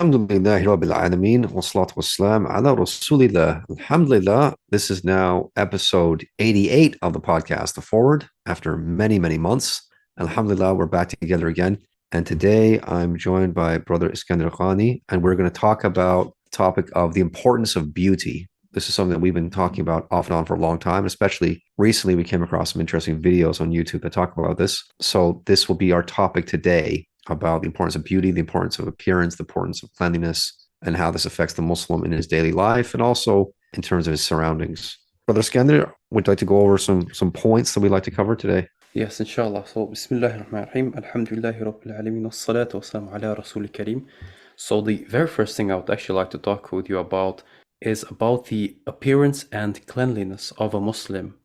Alhamdulillahi Rabbil Alameen, wassalatu wassalam ala Rasulillah. Alhamdulillah, this is now episode 88 of the podcast, The Forward, after many, many months. Alhamdulillah, we're back together again. And today I'm joined by Brother Iskandar Khani, and we're going to talk about the topic of the importance of beauty. This is something that we've been talking about off and on for a long time, especially recently we came across some interesting videos on YouTube that talk about this. So this will be our topic today, about the importance of beauty, the importance of appearance, the importance of cleanliness, and how this affects the Muslim in his daily life, and also in terms of his surroundings. Brother Iskandar, would you like to go over some points that we'd like to cover today? Yes, inshallah. So, Bismillahir Rahmanir Rahim. Alhamdulillahi Rabbil Alameen. Wassalatu wassalamu ala Rasul Kareem. So, the very first thing I would actually like to talk with you about is about the appearance and cleanliness of a Muslim.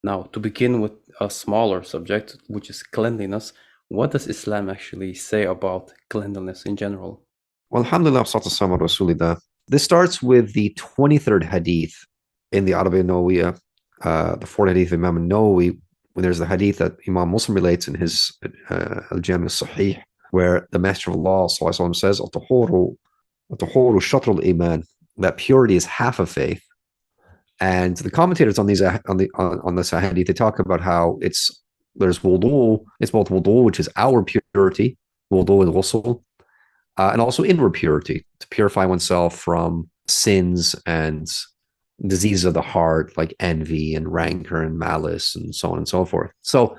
Now, to begin with a smaller subject, which is cleanliness, what does Islam actually say about cleanliness in general? Well, alhamdulillah, sallallahu alaihi wasallam. This starts with the 23rd hadith in the Arba'in Nawawiyah, the fourth hadith of Imam Nawawi, when there's the hadith that Imam Muslim relates in his al-Jami' al-Sahih, where the Master of Allah sallallahu alaihi wasallam says, "At-Tahuru shatr al-Iman," that purity is half of faith. And the commentators on this hadith, they talk about how there's wudu, it's both wudu, which is outward purity, wudu and ghusl, and also inward purity, to purify oneself from sins and diseases of the heart, like envy and rancor and malice and so on and so forth. So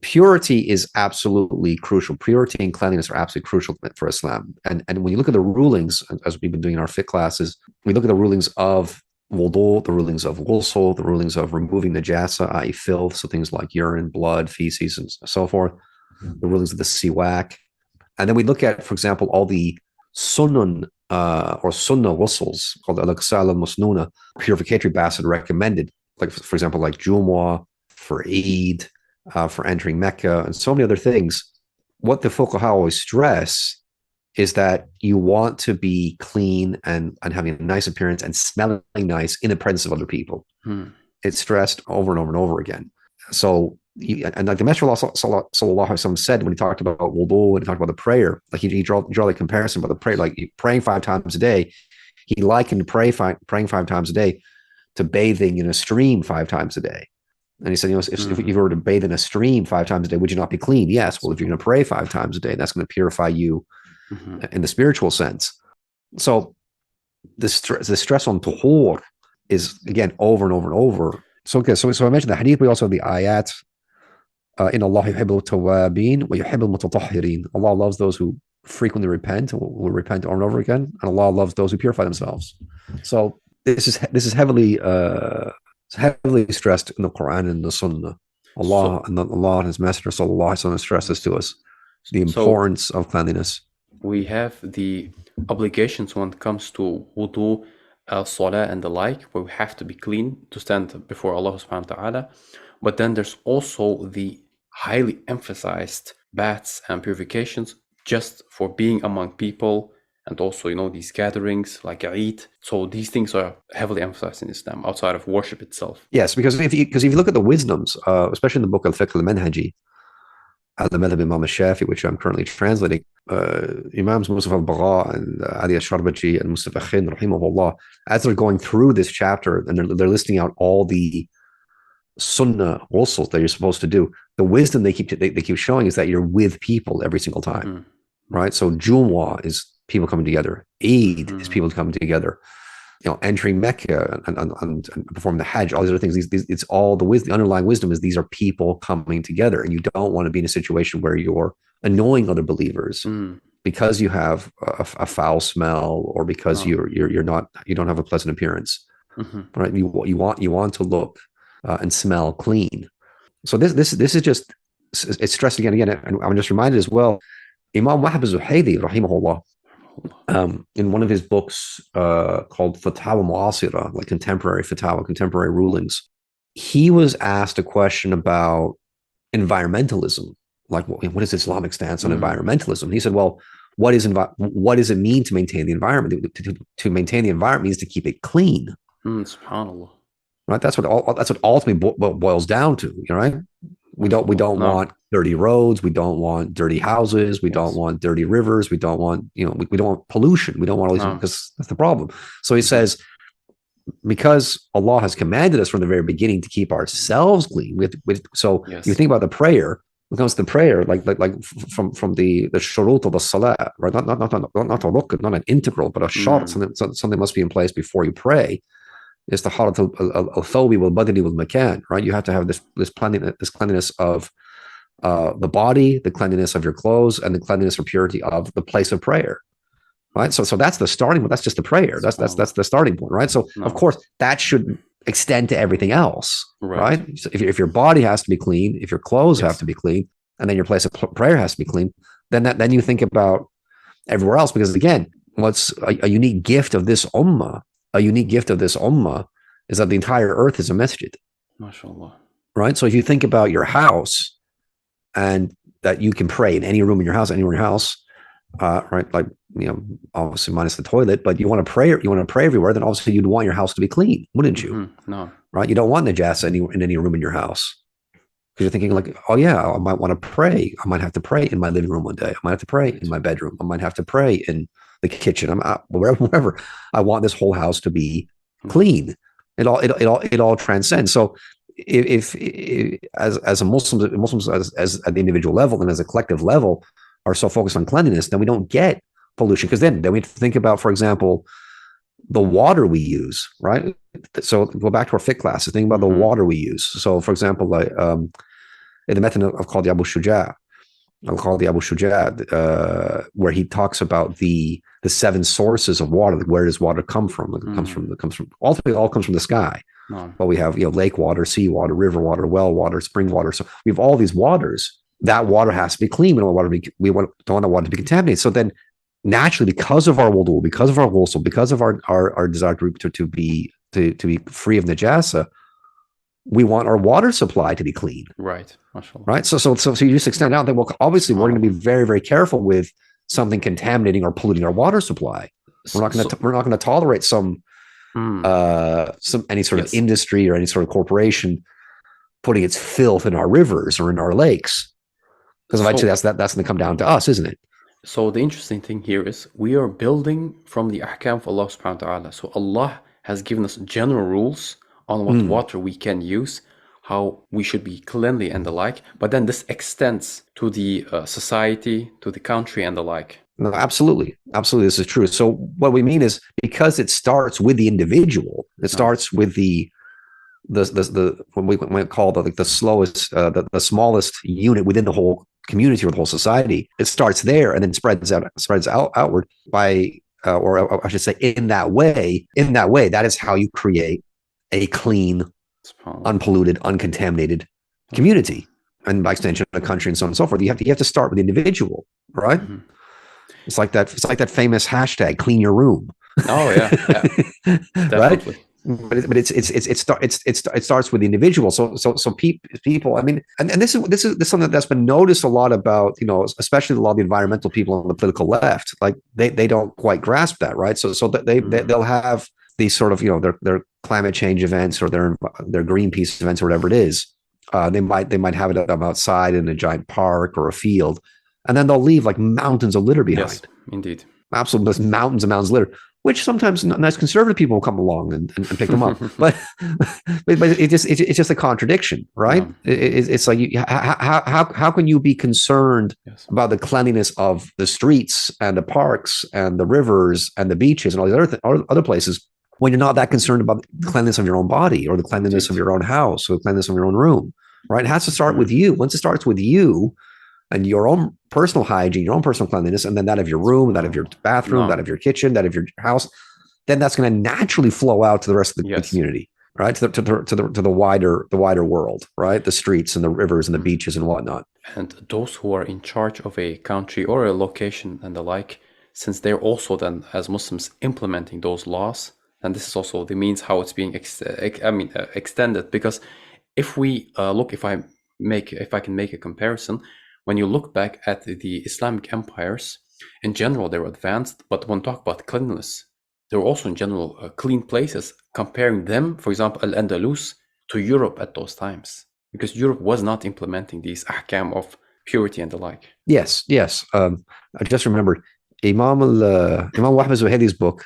purity is absolutely crucial. Purity and cleanliness are absolutely crucial for Islam. And when you look at the rulings, as we've been doing in our fiqh classes, we look at the rulings of wudu, the rulings of ghusl, the rulings of removing najasa, i.e. filth, so things like urine, blood, feces, and so forth, the rulings of the siwak. And then we look at, for example, all the sunnah or sunnah ghusls, called al-Kharsah al-Masnuna, purificatory baths that are recommended, like, for example, like Jumu'ah, for Eid, for entering Mecca, and so many other things. What the fuqaha always stress is that you want to be clean and having a nice appearance and smelling nice in the presence of other people. It's stressed over and over and over again. So, and like the Messenger of Allah sallallahu alaihi wasallam said when he talked about wudu and he talked about the prayer, like he draw the comparison about the prayer, like praying 5 times a day. He likened praying 5 times a day to bathing in a stream 5 times a day. And he said, if you were to bathe in a stream 5 times a day, would you not be clean? Yes. Well, if you're going to pray 5 times a day, that's going to purify you in the spiritual sense. So the stress on tuhur is, again, over and over and over. So, okay, so I mentioned the hadith, we also have the ayat. In Allah yuhibbul tawabin wa yuhibbul mutatahhirin. Allah loves those who frequently repent, will repent over and over again, and Allah loves those who purify themselves. So this is heavily stressed in the Qur'an and the Sunnah. Allah and His Messenger sallallahu alaihi wasallam stresses to us the importance of cleanliness. We have the obligations when it comes to wudu, salah, and the like, where we have to be clean to stand before Allah subhanahu wa ta'ala. But then there's also the highly emphasized baths and purifications just for being among people, and also, these gatherings like Eid. So these things are heavily emphasized in Islam outside of worship itself. Yes, because if you look at the wisdoms, especially in the book al-Fiqh al-Manhaji, al-Madhab Imam al-Shafi, which I'm currently translating, Imams Mustafa al-Bagha and Ali al-Sharbaji and Mustafa Khin, rahimahullah, as they're going through this chapter and they're listing out all the sunnah ghusls that you're supposed to do, the wisdom they keep showing is that you're with people every single time, right? So Jumu'ah is people coming together. Eid is people coming together. Entering Mecca and performing the Hajj, all these other things. It's all the wisdom. The underlying wisdom is these are people coming together, and you don't want to be in a situation where you're annoying other believers because you have a foul smell or because you don't have a pleasant appearance, right? You want to look and smell clean. So this is just, it's stressed again, and I'm just reminded as well. Imam Muḥammad al-Hādī, rahimahullah, in one of his books called Fatawa Mu'asira, like contemporary fatwa, contemporary rulings, he was asked a question about environmentalism, like what is Islamic stance on environmentalism? He said, well, what does it mean to maintain the environment? To maintain the environment means to keep it clean. SubhanAllah. Right? That's what ultimately boils down to, right? We don't No. want dirty roads. We don't want dirty houses. We don't Yes. want dirty rivers. We don't want, we don't want pollution. We don't want all these things, No. because that's the problem. So he Mhm. says, because Allah has commanded us from the very beginning to keep ourselves clean. So Yes. you think about the prayer. When it comes to prayer, like from the shurut of the salah, right? Not an integral, but a shart. Something must be in place before you pray. Is the Hādī al-Tāwīl wal-Badani wal-Makan, right? You have to have this cleanliness of the body, the cleanliness of your clothes, and the cleanliness or purity of the place of prayer, right? So that's the starting point. That's just the prayer. That's the starting point, right? So of course that should extend to everything else, right? So if your body has to be clean, if your clothes have to be clean, and then your place of prayer has to be clean, then you think about everywhere else. Because again, what's a unique gift of this ummah? A unique gift of this ummah is that the entire earth is a masjid. MashaAllah. Right? So if you think about your house, and that you can pray in any room in your house, anywhere in your house, right? Like, obviously minus the toilet, but you want to pray everywhere, then obviously you'd want your house to be clean, wouldn't you? No. Right? You don't want najasa in any room in your house. Because you're thinking like, oh yeah, I might want to pray. I might have to pray in my living room one day. I might have to pray in my bedroom. I might have to pray in the kitchen. I'm out, wherever. I want this whole house to be clean. It all transcends. So if as a Muslims as at the individual level and as a collective level are so focused on cleanliness, then we don't get pollution. Because then we have to think about, for example, the water we use, right? So go back to our fiqh classes. Think about the water we use. So, for example, like in the method of called the Abu Shuja, where he talks about the 7 sources of water. Like, where does water come from? It comes from all comes from the sky. But we have lake water, sea water, river water, well water, spring water. So we have all these waters. That water has to be clean. We don't want the water to be contaminated. So then, naturally, because of our wudu, because of our ghusl, because of our desire to be free of najasa, we want our water supply to be clean. Right. MashaAllah. Right. So you just extend out that, well, obviously we're going to be very, very careful with something contaminating or polluting our water supply. We're not going to tolerate any sort of industry or any sort of corporation putting its filth in our rivers or in our lakes. Because eventually that's going to come down to us, isn't it? So the interesting thing here is we are building from the ahkam of Allah subhanahu wa ta'ala. So Allah has given us general rules on what water we can use, how we should be cleanly and the like. But then this extends to the society, to the country and the like. No, absolutely. Absolutely. This is true. So what we mean is, because it starts with the individual, it starts with the what we might call the slowest, the smallest unit within the whole community or the whole society. It starts there and then spreads outward by, or I should say, in that way, that is how you create a clean, unpolluted, uncontaminated community, and by extension, a country, and so on and so forth. You have to start with the individual, right? Mm-hmm. It's like that famous hashtag, clean your room. Oh yeah, definitely. Right? But it starts with the individual. So people. I mean, and this is something that's been noticed a lot about, especially a lot of the environmental people on the political left. Like they don't quite grasp that, right? So they'll have these sort of their climate change events or their Greenpeace events or whatever it is. They might have it outside in a giant park or a field, and then they'll leave like mountains of litter behind. Yes, indeed. Absolutely, mountains and mountains of litter, which sometimes nice conservative people will come along and pick them up. but it's just a contradiction, right? Yeah. It's like how can you be concerned about the cleanliness of the streets and the parks and the rivers and the beaches and all these other places when you're not that concerned about the cleanliness of your own body or the cleanliness of your own house or the cleanliness of your own room, right? It has to start with you. Once it starts with you and your own personal hygiene, your own personal cleanliness, and then that of your room, that of your bathroom, that of your kitchen, that of your house, then that's going to naturally flow out to the rest of the community, right? To the wider world, right? The streets and the rivers and the beaches and whatnot. And those who are in charge of a country or a location and the like, since they're also then as Muslims implementing those laws, and this is also the means how it's being extended. Because if we look, if I can make a comparison. When you look back at the Islamic empires, in general, they were advanced, but when talk about cleanliness, they were also in general clean places, comparing them, for example, Al-Andalus to Europe at those times. Because Europe was not implementing these ahkam of purity and the like. Yes. I just remembered Imam Wahb Zuhayli's book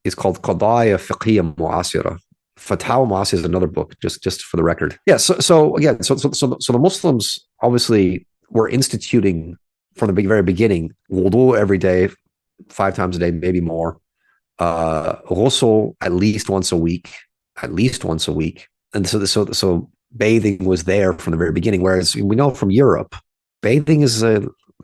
is called Qadaya Fiqhiyya Mu'asira. Fatawa Mu'asira is another book, just for the record. Yeah. So again, so the Muslims obviously were instituting from the very beginning wudu every day, 5 times a day, maybe more. Ghusl at least once a week, and so bathing was there from the very beginning. Whereas we know from Europe, bathing is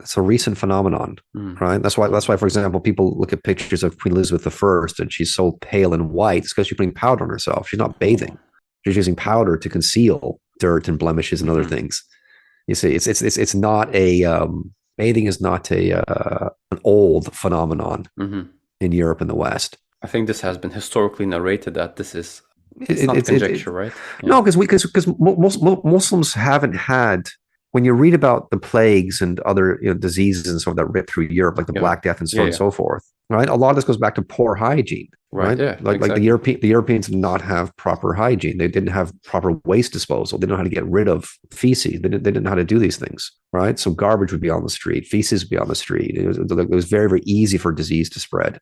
it's a recent phenomenon, right? That's why, for example, people look at pictures of Queen Elizabeth I and she's so pale and white. It's because she's putting powder on herself. She's not bathing. She's using powder to conceal dirt and blemishes and other things. You see, it's not a bathing is not an old phenomenon in Europe and the West. I think this has been historically narrated that this is not conjecture, right? Yeah. No, because Muslims haven't had. When you read about the plagues and other diseases and so that ripped through Europe, like the Black Death and so on and so forth, right? A lot of this goes back to poor hygiene, right? Yeah, like the Europeans did not have proper hygiene. They didn't have proper waste disposal. They didn't know how to get rid of feces. They didn't know how to do these things, right? So garbage would be on the street, feces would be on the street. It was very, very easy for disease to spread.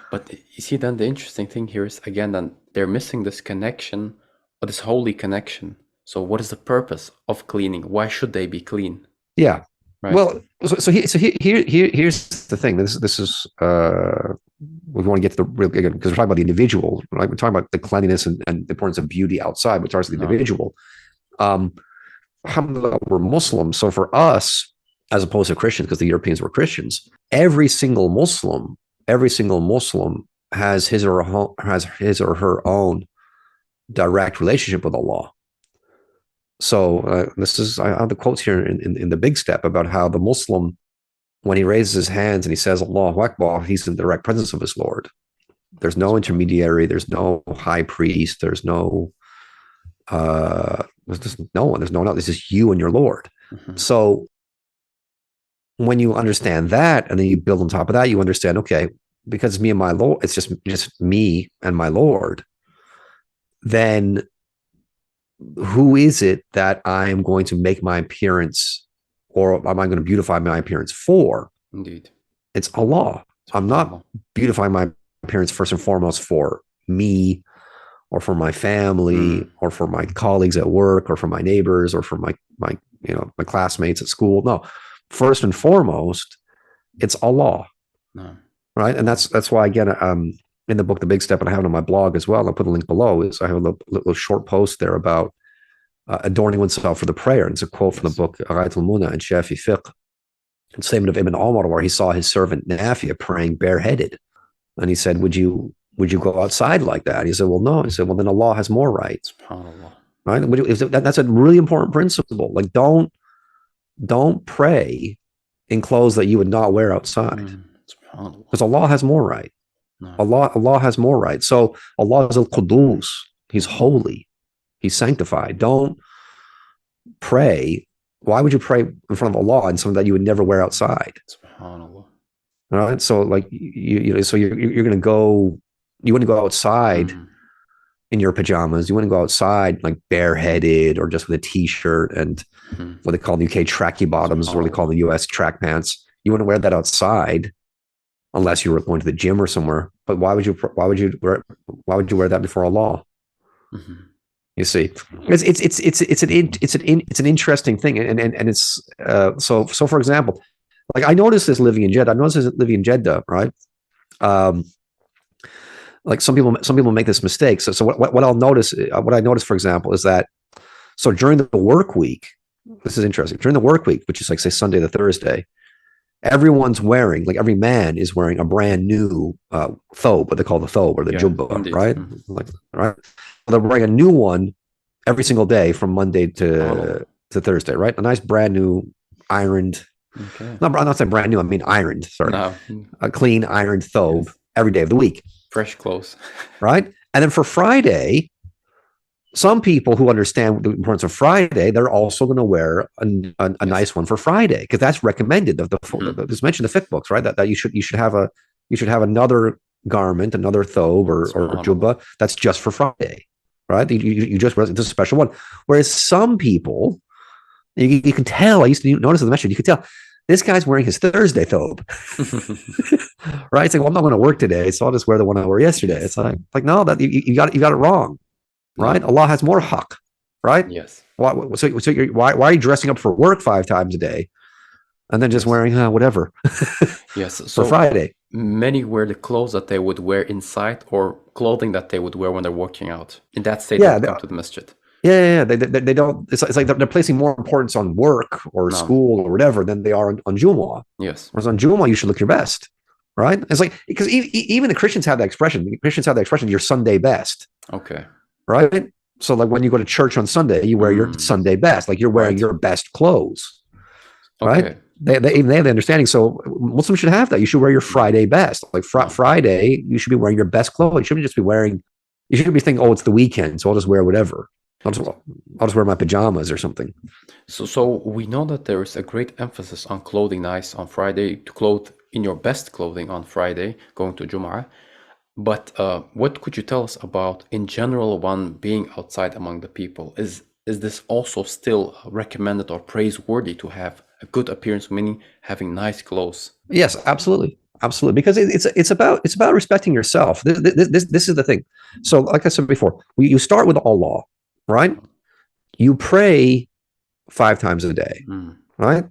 But you see, then the interesting thing here is, again, then they're missing this connection, or this holy connection. So what is the purpose of cleaning? Why should they be clean? Yeah. Right. Well, so here's the thing. This is we want to get to the real, again, because we're talking about the individual, right? We're talking about the cleanliness and the importance of beauty outside, which is the individual. Alhamdulillah, we're Muslims. So for us, as opposed to Christians, because the Europeans were Christians, every single Muslim has his or her own direct relationship with Allah. So this is, I have the quotes here in the big step about how the Muslim, when he raises his hands and he says Allahu Akbar, he's in the direct presence of his Lord. There's no intermediary. There's no high priest. There's no, there's just no one. There's no one else. It's just you and your Lord. So when you understand that, and then you build on top of that, you understand, okay, because it's me and my Lord, it's just me and my Lord, then who is it that I am going to make my appearance, or am I going to beautify my appearance for? Indeed. It's Allah. I'm not beautifying my appearance first and foremost for me, or for my family, or for my colleagues at work, or for my neighbors, or for my classmates at school. No, first and foremost, it's Allah. No. Right. And that's why, again, in the book, The Big Step, and I have it on my blog as well, I'll put a link below, is I have a little short post there about adorning oneself for the prayer. And it's a quote from the book, Al-Muna and Shafi Fiqh, and statement of Ibn Umar, where he saw his servant Nafi'ah praying bareheaded. And he said, would you go outside like that? And he said, well, no. He said, well, then Allah has more rights. Right? That's a really important principle. Like, don't pray in clothes that you would not wear outside. Because Allah has more right. No. Allah has more right. So Allah is al-Qudus. He's holy. He's sanctified. Don't pray. Why would you pray in front of Allah in something that you would never wear outside? SubhanAllah. All right. So like so you're gonna go. You wouldn't go outside in your pajamas. You wouldn't go outside like bareheaded or just with a t-shirt and what they call in the UK tracky bottoms, or what they call in the US track pants. You wouldn't wear that outside unless you were going to the gym or somewhere. But why would you wear that before Allah? You see, it's an interesting thing, and it's so for example, like I noticed this living in Jeddah. Right? Like some people make this mistake. So what I'll notice, what I notice, for example, is that so during the work week, this is interesting. During the work week, which is like say Sunday to Thursday, everyone's wearing, like every man is wearing a brand new thobe, what they call the thobe or the jubbah, right? Like, right. They're wearing a new one every single day from Monday to Thursday, right? A nice brand new ironed, not saying brand new, I mean ironed, sorry. No. A clean ironed thobe every day of the week. Fresh clothes. Right? And then for Friday, some people who understand the importance of Friday, they're also going to wear a nice one for Friday, because that's recommended. It's mentioned in the fiqh books, right? That you should have another garment, another thobe or jubbah that's just for Friday, right? You just wear this special one. Whereas some people, you can tell. I used to notice in the masjid, you could tell this guy's wearing his Thursday thobe, right? It's like, well, I'm not going to work today, so I'll just wear the one I wore yesterday. It's like no, that you got it wrong, right? Yeah. Allah has more haqq, right? Yes. Why are you dressing up for work 5 times a day, and then just wearing whatever Yes. for So Friday? many wear the clothes that they would wear inside, or clothing that they would wear when they're working out. In that state, Yeah, they come to the masjid. yeah. They don't. It's like they're placing more importance on work or No. school or whatever than they are on Jumu'ah. Yes. Whereas on Jumu'ah, you should look your best, right? It's like, because even the Christians have that expression. The Christians have that expression, your Sunday best, Okay. right? So like when you go to church on Sunday, you wear your Sunday best, like you're wearing Right. your best clothes, right? Okay. They have the understanding. So Muslims should have that. You should wear your Friday best. Like Friday, you should be wearing your best clothes. You shouldn't just be wearing. You shouldn't be thinking, oh, it's the weekend, so I'll just wear whatever. I'll just wear my pajamas or something. So we know that there is a great emphasis on clothing nice on Friday, to clothe in your best clothing on Friday, going to Jum'ah. But what could you tell us about, in general, one being outside among the people? Is this also still recommended or praiseworthy to have a good appearance, meaning having nice clothes? Yes, absolutely, because it's about respecting yourself. This is the thing. So, like I said before, you start with Allah, right? You pray 5 times a day, right?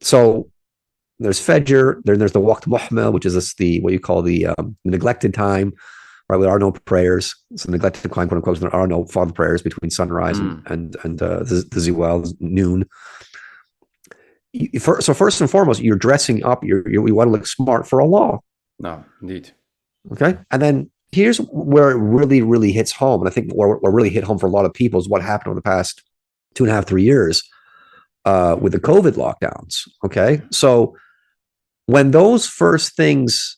So there's Fajr, there's the Waqt Muḥammad, which is what you call the neglected time, right? There are no prayers. It's a neglected time, quote unquote. There are no fard prayers between sunrise and the Zawal, noon. So first and foremost, you're dressing up. You want to look smart for Allah. No, indeed. Okay, and then here's where it really, really hits home, and I think where really hit home for a lot of people is what happened over the past 2.5, 3 years with the COVID lockdowns. Okay, so when those first things,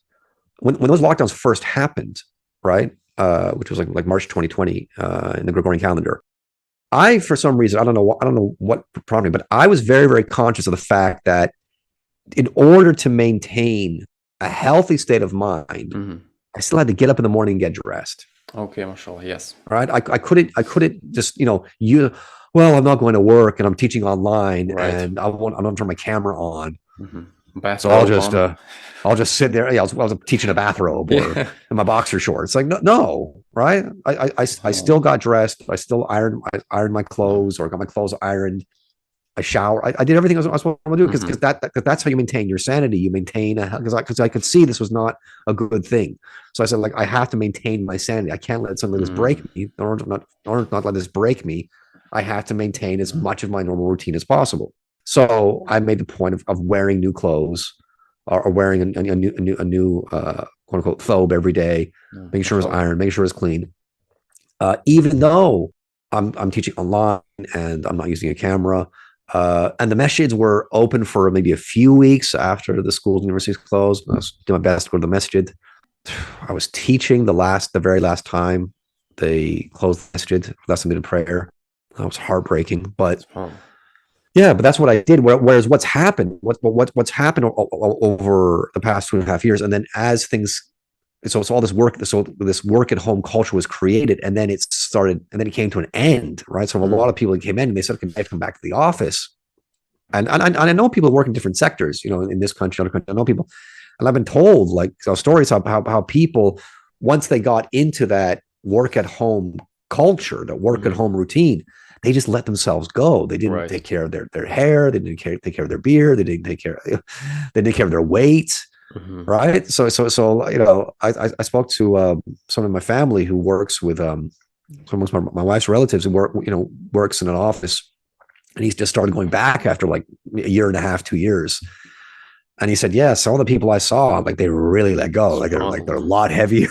when those lockdowns first happened, right, which was like March 2020 in the Gregorian calendar, I, for some reason, I don't know what prompted me, but I was very, very conscious of the fact that in order to maintain a healthy state of mind, I still had to get up in the morning and get dressed. Okay, mashallah, yes. Right? I couldn't just, well, I'm not going to work and I'm teaching online, right, and I don't turn my camera on. So I'll just sit there. Yeah, I was teaching a bathrobe or in my boxer shorts. Like no, right? I still got dressed. I still ironed my clothes, or got my clothes ironed. I shower. I did everything I was supposed to do, because that's how you maintain your sanity. You maintain, because I could see this was not a good thing. So I said, like, I have to maintain my sanity. I can't let something like this break me. In order to not let this break me, I have to maintain as much of my normal routine as possible. So I made the point of wearing new clothes, or wearing a new quote unquote thobe every day, making sure it's ironed, making sure it's clean. Even though I'm teaching online and I'm not using a camera, and the masjids were open for maybe a few weeks after the schools and universities closed. I was doing my best to go to the masjid. I was teaching the very last time they closed the masjid. Last time they did prayer. That was heartbreaking, but. Yeah, but that's what I did. Whereas what's happened over the past 2.5 years, and then as things, so all this work at home culture was created, and then it came to an end, right? So a lot of people came in and they said, "I come back to the office," and I know people work in different sectors, in this country, other countries. I know people, and I've been told stories of how people, once they got into that work at home culture, that work at home routine, they just let themselves go. They didn't take care of their hair. They didn't take care of their beard. They didn't take care of their weight. Right. So, I spoke to someone in my family who works with some of my wife's relatives, who works in an office, and he's just started going back after like 1.5, 2 years. And he said, yeah, some of the people I saw, like, they really let go. Like they're a lot heavier.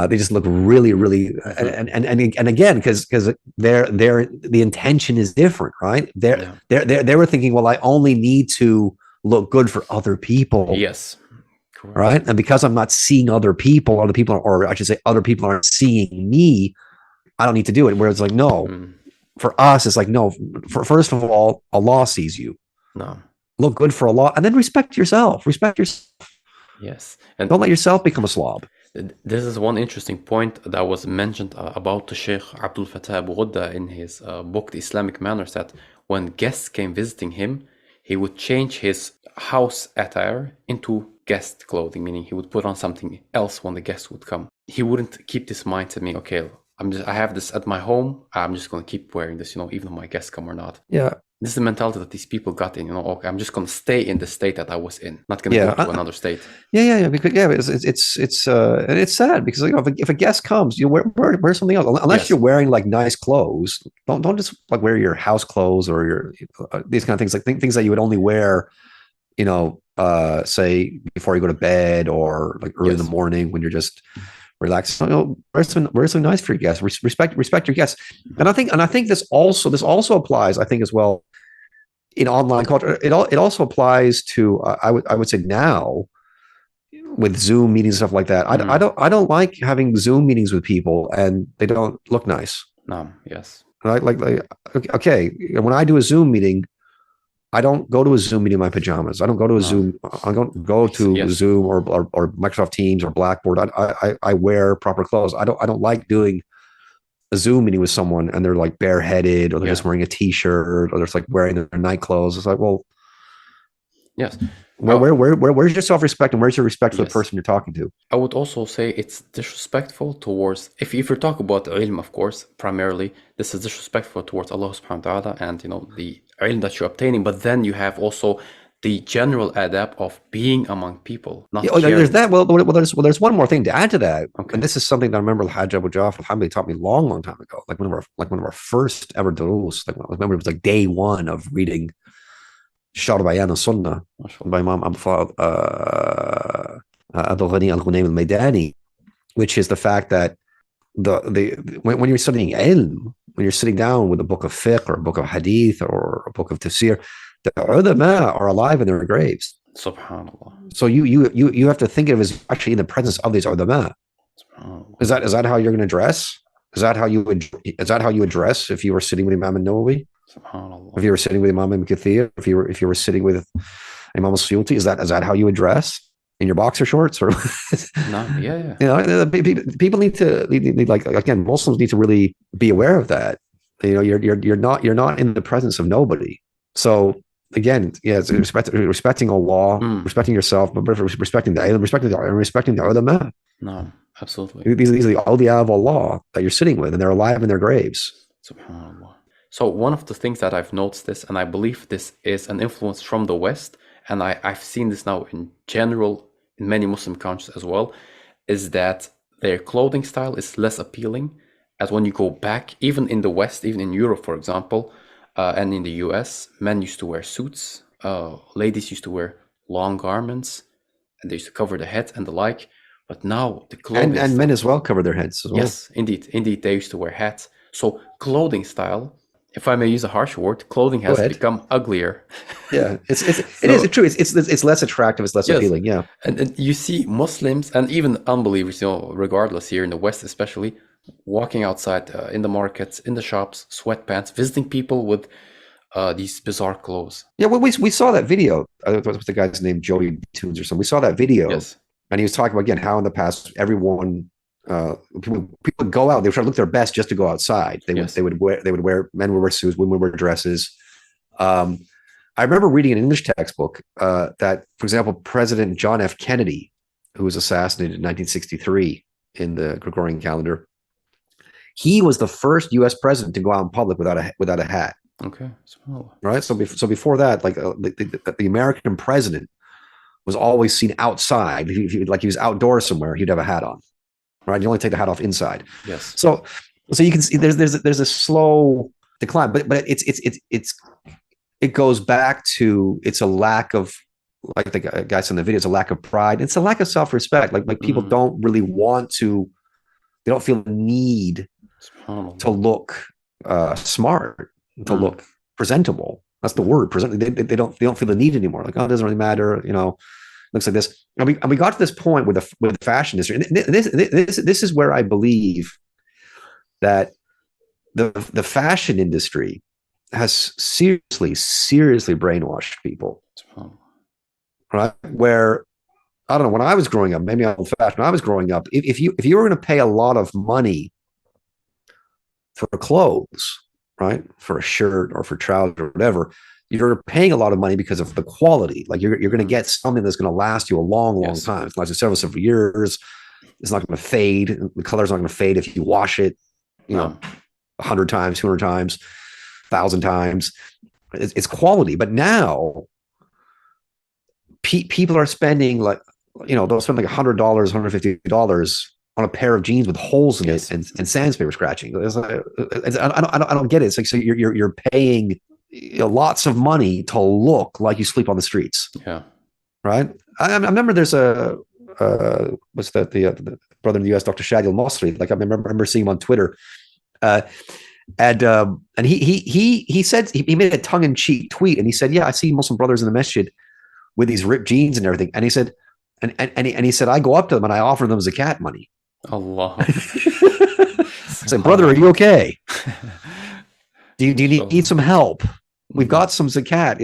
They just look really, really, and again, because the intention is different, right? They were thinking, well, I only need to look good for other people. Yes. Correct. Right. And because I'm not seeing other people, or I should say, other people aren't seeing me, I don't need to do it. Where it's like, no, for us, it's like, no, first of all, Allah sees you. No. Look good for Allah, and then respect yourself. Yes. And don't let yourself become a slob. This is one interesting point that was mentioned about the Sheikh Abdul in his book, The Islamic Manners, that when guests came visiting him, he would change his house attire into guest clothing, meaning he would put on something else when the guests would come. He wouldn't keep this mindset, meaning, okay, I have this at my home, I'm just going to keep wearing this, even if my guests come or not. Yeah. This is the mentality that these people got in, okay, I'm just going to stay in the state that I was in, not going to go to another state. Yeah. Because and it's sad because if a guest comes, you wear something else unless you're wearing like nice clothes. Don't just like wear your house clothes or your these kind of things, like things that you would only wear, say before you go to bed or like early in the morning when you're just relaxed. Wear something nice for your guests. Respect your guests. And I think this also applies, I think, as well in online culture. It also applies to I would say now with Zoom meetings, stuff like that. I don't like having Zoom meetings with people and they don't look nice. No, yes. Right? Like okay, when I do a Zoom meeting, I don't go to a Zoom meeting in my pajamas. I don't go to a Zoom. I don't go to Zoom or Microsoft Teams or Blackboard. I wear proper clothes. I don't like doing a Zoom meeting with someone and they're like bareheaded or they're just wearing a t-shirt or they're just like wearing their night clothes. It's like, well, yes. Where's your self-respect and where's your respect for the person you're talking to? I would also say it's disrespectful towards, if you're talking about ilm, of course, primarily, this is disrespectful towards Allah subhanahu wa ta'ala and, the ilm that you're obtaining. But then you have also the general adab of being among people. There's that. Well, there's one more thing to add to that. Okay. And this is something that I remember Hajj Abu Ja'far al-Hambali taught me a long time ago. Like one of our first ever durus. Like I remember it was like day one of reading Sharh Bayan al-Sunnah by Imam Ābdul al-Maydani, which is the fact that when you're studying ilm, when you're sitting down with a book of fiqh or a book of hadith or a book of tafsir, the ulama are alive in their graves. Subhanallah. So you have to think of it as actually in the presence of these ulama. Is that how you're going to dress? Is that how you address if you were sitting with Imam an-Nawawi? If you were sitting with Imam Ibn Kathir, if you were sitting with Imam al-Suyuti, is that how you would dress? In your boxer shorts or no, people need like, again, Muslims need to really be aware of that. You're not in the presence of nobody. So again, it's respecting Allah, respecting yourself, but respecting the ilm, respecting the ulama. No, absolutely. These are the awliya of Allah that you're sitting with, and they're alive in their graves. Subhanallah. So one of the things that I've noticed this, and I believe this is an influence from the West, and I've seen this now in general in many Muslim countries as well, is that their clothing style is less appealing. As when you go back, even in the West, even in Europe, for example, and in the US, men used to wear suits, ladies used to wear long garments, and they used to cover the head and the like. But now the clothing and men as well cover their heads as well. Yes, indeed, they used to wear hats. So clothing style, if I may use a harsh word, clothing has become uglier. Yeah, it is true. It's less attractive. It's less appealing. Yeah, and you see Muslims and even unbelievers, regardless here in the West especially, walking outside in the markets, in the shops, sweatpants, visiting people with these bizarre clothes. Yeah, well, we saw that video. What's the guy's name? Joey Tunes or something. We saw that video. Yes, and he was talking about again how in the past everyone. People would go out. They would try to look their best just to go outside. Men would wear suits, women would wear dresses. I remember reading an English textbook that, for example, President John F. Kennedy, who was assassinated in 1963 in the Gregorian calendar, he was the first U.S. president to go out in public without a hat. Okay, right. So before that, like the American president was always seen outside. Like he was outdoors somewhere, he'd have a hat on. Right, you only take the hat off inside. Yes. So you can see there's a slow decline, but it goes back to it's a lack of, like the guys in the video, it's a lack of pride. It's a lack of self-respect. Like people don't really want to. They don't feel the need to look smart, to look presentable. That's the word. Present. They don't feel the need anymore. Like, oh, it doesn't really matter. Looks like this. And we got to this point with the fashion industry. And this is where I believe that the fashion industry has seriously brainwashed people. Right? Where I don't know, when I was growing up, maybe I'm old fashioned. When I was growing up, if you were going to pay a lot of money for clothes, right, for a shirt or for trousers or whatever, you're paying a lot of money because of the quality. Like you're going to get something that's going to last you a long Yes. time. It's lasts you several years. It's not going to fade. The color's not going to fade if you wash it, you know, 100 times, 200 times, 1,000 times. It's quality. But now people are spending like, they'll spend like $100, $150 on a pair of jeans with holes in it and sandpaper scratching. I don't get it. It's like, so you're paying lots of money to look like you sleep on the streets. Yeah. Right. I remember there's a what's that, the brother in the US, Dr. Shadi al-Masri. Like I remember seeing him on Twitter. And he said, he made a tongue-in-cheek tweet, and he said, yeah, I see Muslim brothers in the masjid with these ripped jeans and everything. And he said, and he said, I go up to them and I offer them zakat money. Allah. I said, brother, are you okay? Do you need some help? We've got some zakat.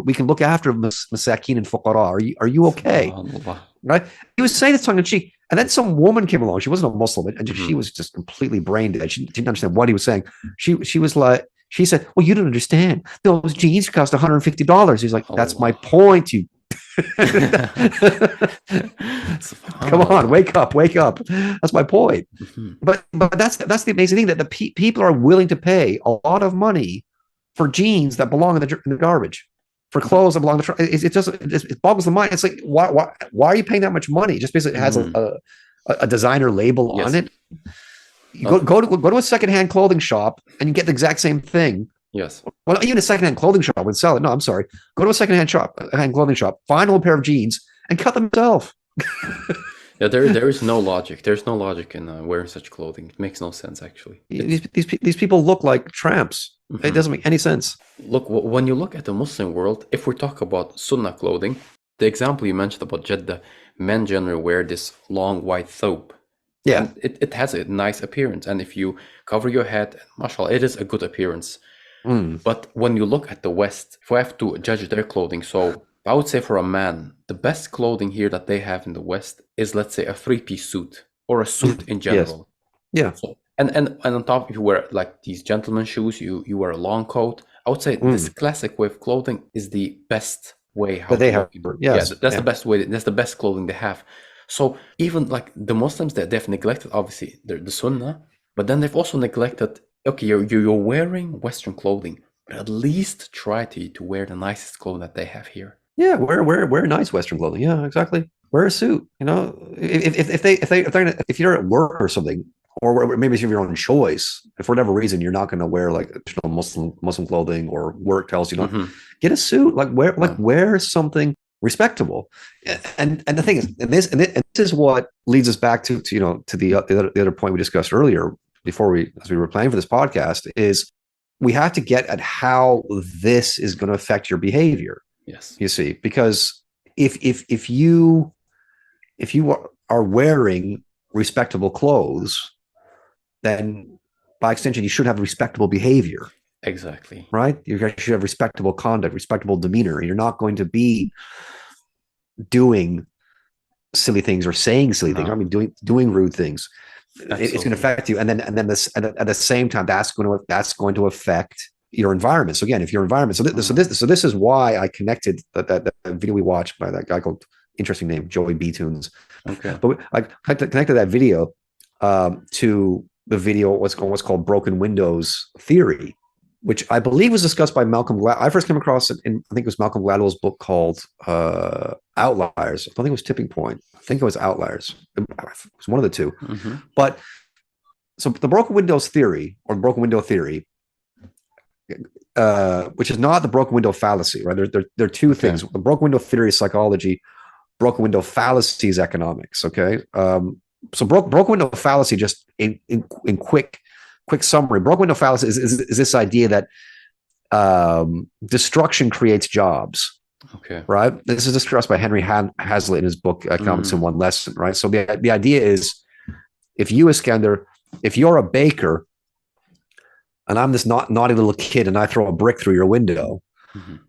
We can look after masakin and fuqara. Are you okay? Right? He was saying this tongue in cheek, and then some woman came along. She wasn't a Muslim, and she was just completely brain dead. She didn't understand what he was saying. She was like, she said, "Well, you don't understand. Those jeans cost $150." He's like, "That's my point. You." Come on, wake up. That's my point. But that's the amazing thing, that the people are willing to pay a lot of money for jeans that belong in the garbage, for clothes that belong to it boggles the mind. It's like, why are you paying that much money just because it has a designer label on it? You go to a secondhand clothing shop and you get the exact same thing. Yes. Well, even a secondhand clothing shop would sell it. No, I'm sorry. Go to a secondhand clothing shop, find an old pair of jeans, and cut them yourself. Yeah, there is no logic. There's no logic in wearing such clothing. It makes no sense, actually. These people look like tramps. It doesn't make any sense. Look, when you look at the Muslim world, if we talk about Sunnah clothing, the example you mentioned about Jeddah, men generally wear this long white thobe. Yeah. And it has a nice appearance. And if you cover your head, mashallah, it is a good appearance. But when you look at the West, if I have to judge their clothing, so I would say for a man, the best clothing here that they have in the West is, let's say, a three-piece suit or a suit in general. Yes. Yeah. So, and on top, if you wear like these gentleman shoes, you wear a long coat. I would say this classic way of clothing is the best way how they have. Yes. Yeah, that's the best way. That's the best clothing they have. So even like the Muslims, they've neglected obviously the Sunnah, but then they've also neglected. Okay, you're wearing Western clothing, but at least try to wear the nicest clothing that they have here. Yeah, wear nice Western clothing. Yeah, exactly. Wear a suit. If you're at work or something, or maybe it's your own choice, if for whatever reason you're not going to wear like traditional Muslim clothing, or work tells you not, get a suit. Wear something respectable. And the thing is, and this is what leads us back to the other point we discussed earlier, as we were planning for this podcast, is we have to get at how this is going to affect your behavior. Yes. You see, because if you are wearing respectable clothes, then by extension you should have respectable behavior. Exactly. Right? You should have respectable conduct, respectable demeanor. You're not going to be doing silly things or saying silly things. I mean, doing rude things. It's going to affect you, and then at the same time, that's going to affect your environment. So again, if your environment, so this is why I connected that video we watched by that guy called, interesting name, Joey B Tunes. Okay, but I connected that video to the video what's called broken windows theory, which I believe was discussed by Malcolm Gladwell. I first came across it in, I think it was Malcolm Gladwell's book called Outliers. I don't think it was Tipping Point. I think it was Outliers. It was one of the two. But so the broken windows theory, or broken window theory, which is not the broken window fallacy, right? There are two things. The broken window theory is psychology. Broken window fallacy is economics. Okay. So broken window fallacy, just in quick summary, broken window fallacy is this idea that destruction creates jobs. Okay. Right. This is discussed by Henry Hazlitt in his book Economics in One Lesson. Right. So the idea is, if you, Iskender, if you're a baker and I'm this naughty little kid and I throw a brick through your window,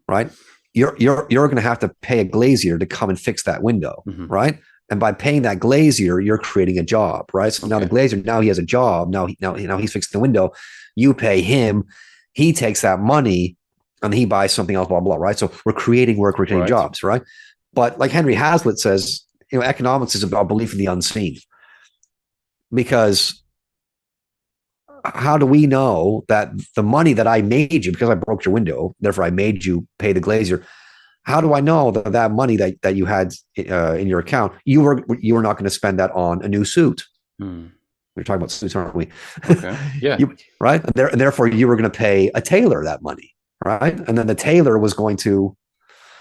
right? you're going to have to pay a glazier to come and fix that window, right? And by paying that glazier, you're creating a job, right? So now the glazier, now he has a job. Now he's fixing the window. You pay him. He takes that money and he buys something else, blah, blah, right? So we're creating work, we're creating jobs, right? But like Henry Hazlitt says, economics is about belief in the unseen. Because how do we know that the money that I made you, because I broke your window, therefore I made you pay the glazier, how do I know that money that you had in your account, you were not going to spend that on a new suit? We're talking about suits, aren't we? Okay. Yeah. Right. And therefore, you were going to pay a tailor that money, right? And then the tailor was going to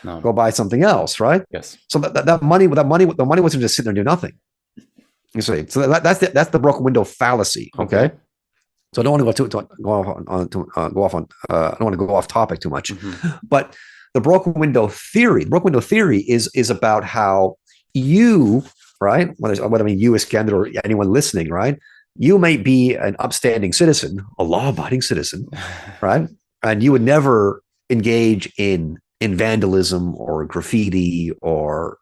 go buy something else, right? Yes. So the money wasn't just sitting there and do nothing. You see, so that's the broken window fallacy. Okay. So I don't want to go off topic too much, but the broken window theory is about how you, right? What I mean, you, Iskender, or anyone listening, right? You may be an upstanding citizen, a law-abiding citizen, right? And you would never engage in vandalism or graffiti or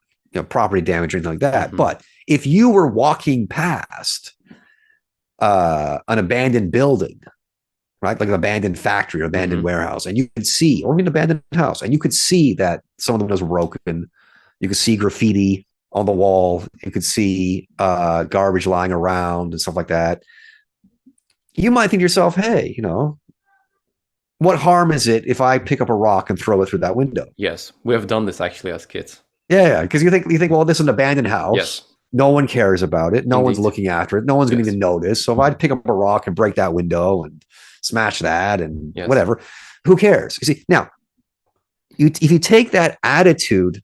property damage or anything like that. But if you were walking past an abandoned building, right, like an abandoned factory or abandoned warehouse, and you could see, or an abandoned house, and you could see that some of the windows were broken, you could see graffiti on the wall, you could see garbage lying around and stuff like that, you might think to yourself, hey, what harm is it if I pick up a rock and throw it through that window? Yes, we have done this actually as kids. Yeah, because you think, well, this is an abandoned house. Yes. No one cares about it. No one's looking after it. No one's going to even notice. So if I pick up a rock and break that window and smash that and whatever, who cares? You see, now, if you take that attitude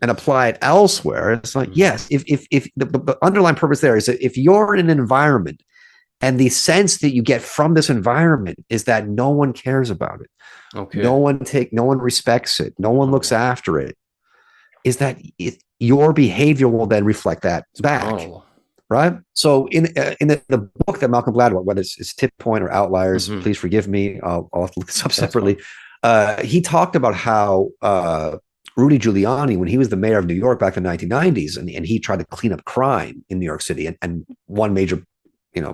and apply it elsewhere, it's like, yes, if the underlying purpose there is that if you're in an environment and the sense that you get from this environment is that no one cares about it, no one respects it, no one looks after it, is that your behavior will then reflect that back, right? So in the book that Malcolm Gladwell, whether it's Tip Point or Outliers, please forgive me, I'll have to look this up separately. He talked about how Rudy Giuliani, when he was the mayor of New York back in the 1990s, and he tried to clean up crime in New York City, and one major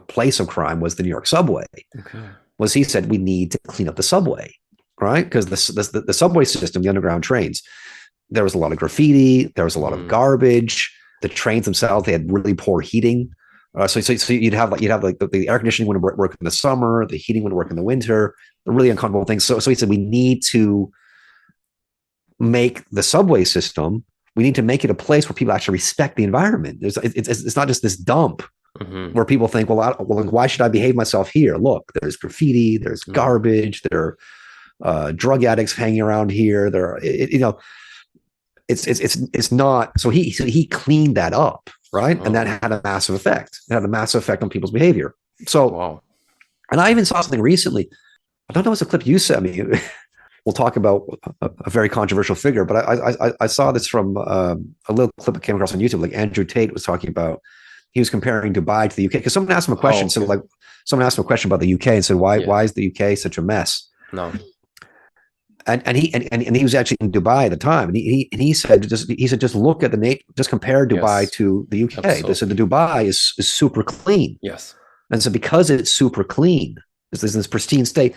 place of crime was the New York subway. Was he said we need to clean up the subway, right? Because the subway system, the underground trains, there was a lot of graffiti, there was a lot of garbage. The trains themselves, they had really poor heating. So you'd have like the air conditioning wouldn't work in the summer, the heating wouldn't work in the winter, really uncomfortable things. So he said we need to make the subway system, we need to make it a place where people actually respect the environment. It's not just this dump where people think, well, why should I behave myself here? Look, there's graffiti, there's garbage, there are drug addicts hanging around here. There are, it's not. So he cleaned that up, right? And that had a massive effect. It had a massive effect on people's behavior. So, and I even saw something recently. I don't know if it's a clip you sent me. We'll talk about a very controversial figure, but I saw this from a little clip that came across on YouTube. Like Andrew Tate was talking about, he was comparing Dubai to the UK because someone asked him a question. So like someone asked him a question about the UK and said, why is the UK such a mess? No. And he was actually in Dubai at the time, and he said just look at just compare Dubai to the UK. Absolutely. They said the Dubai is super clean. Yes. And so because it's super clean, it's this pristine state,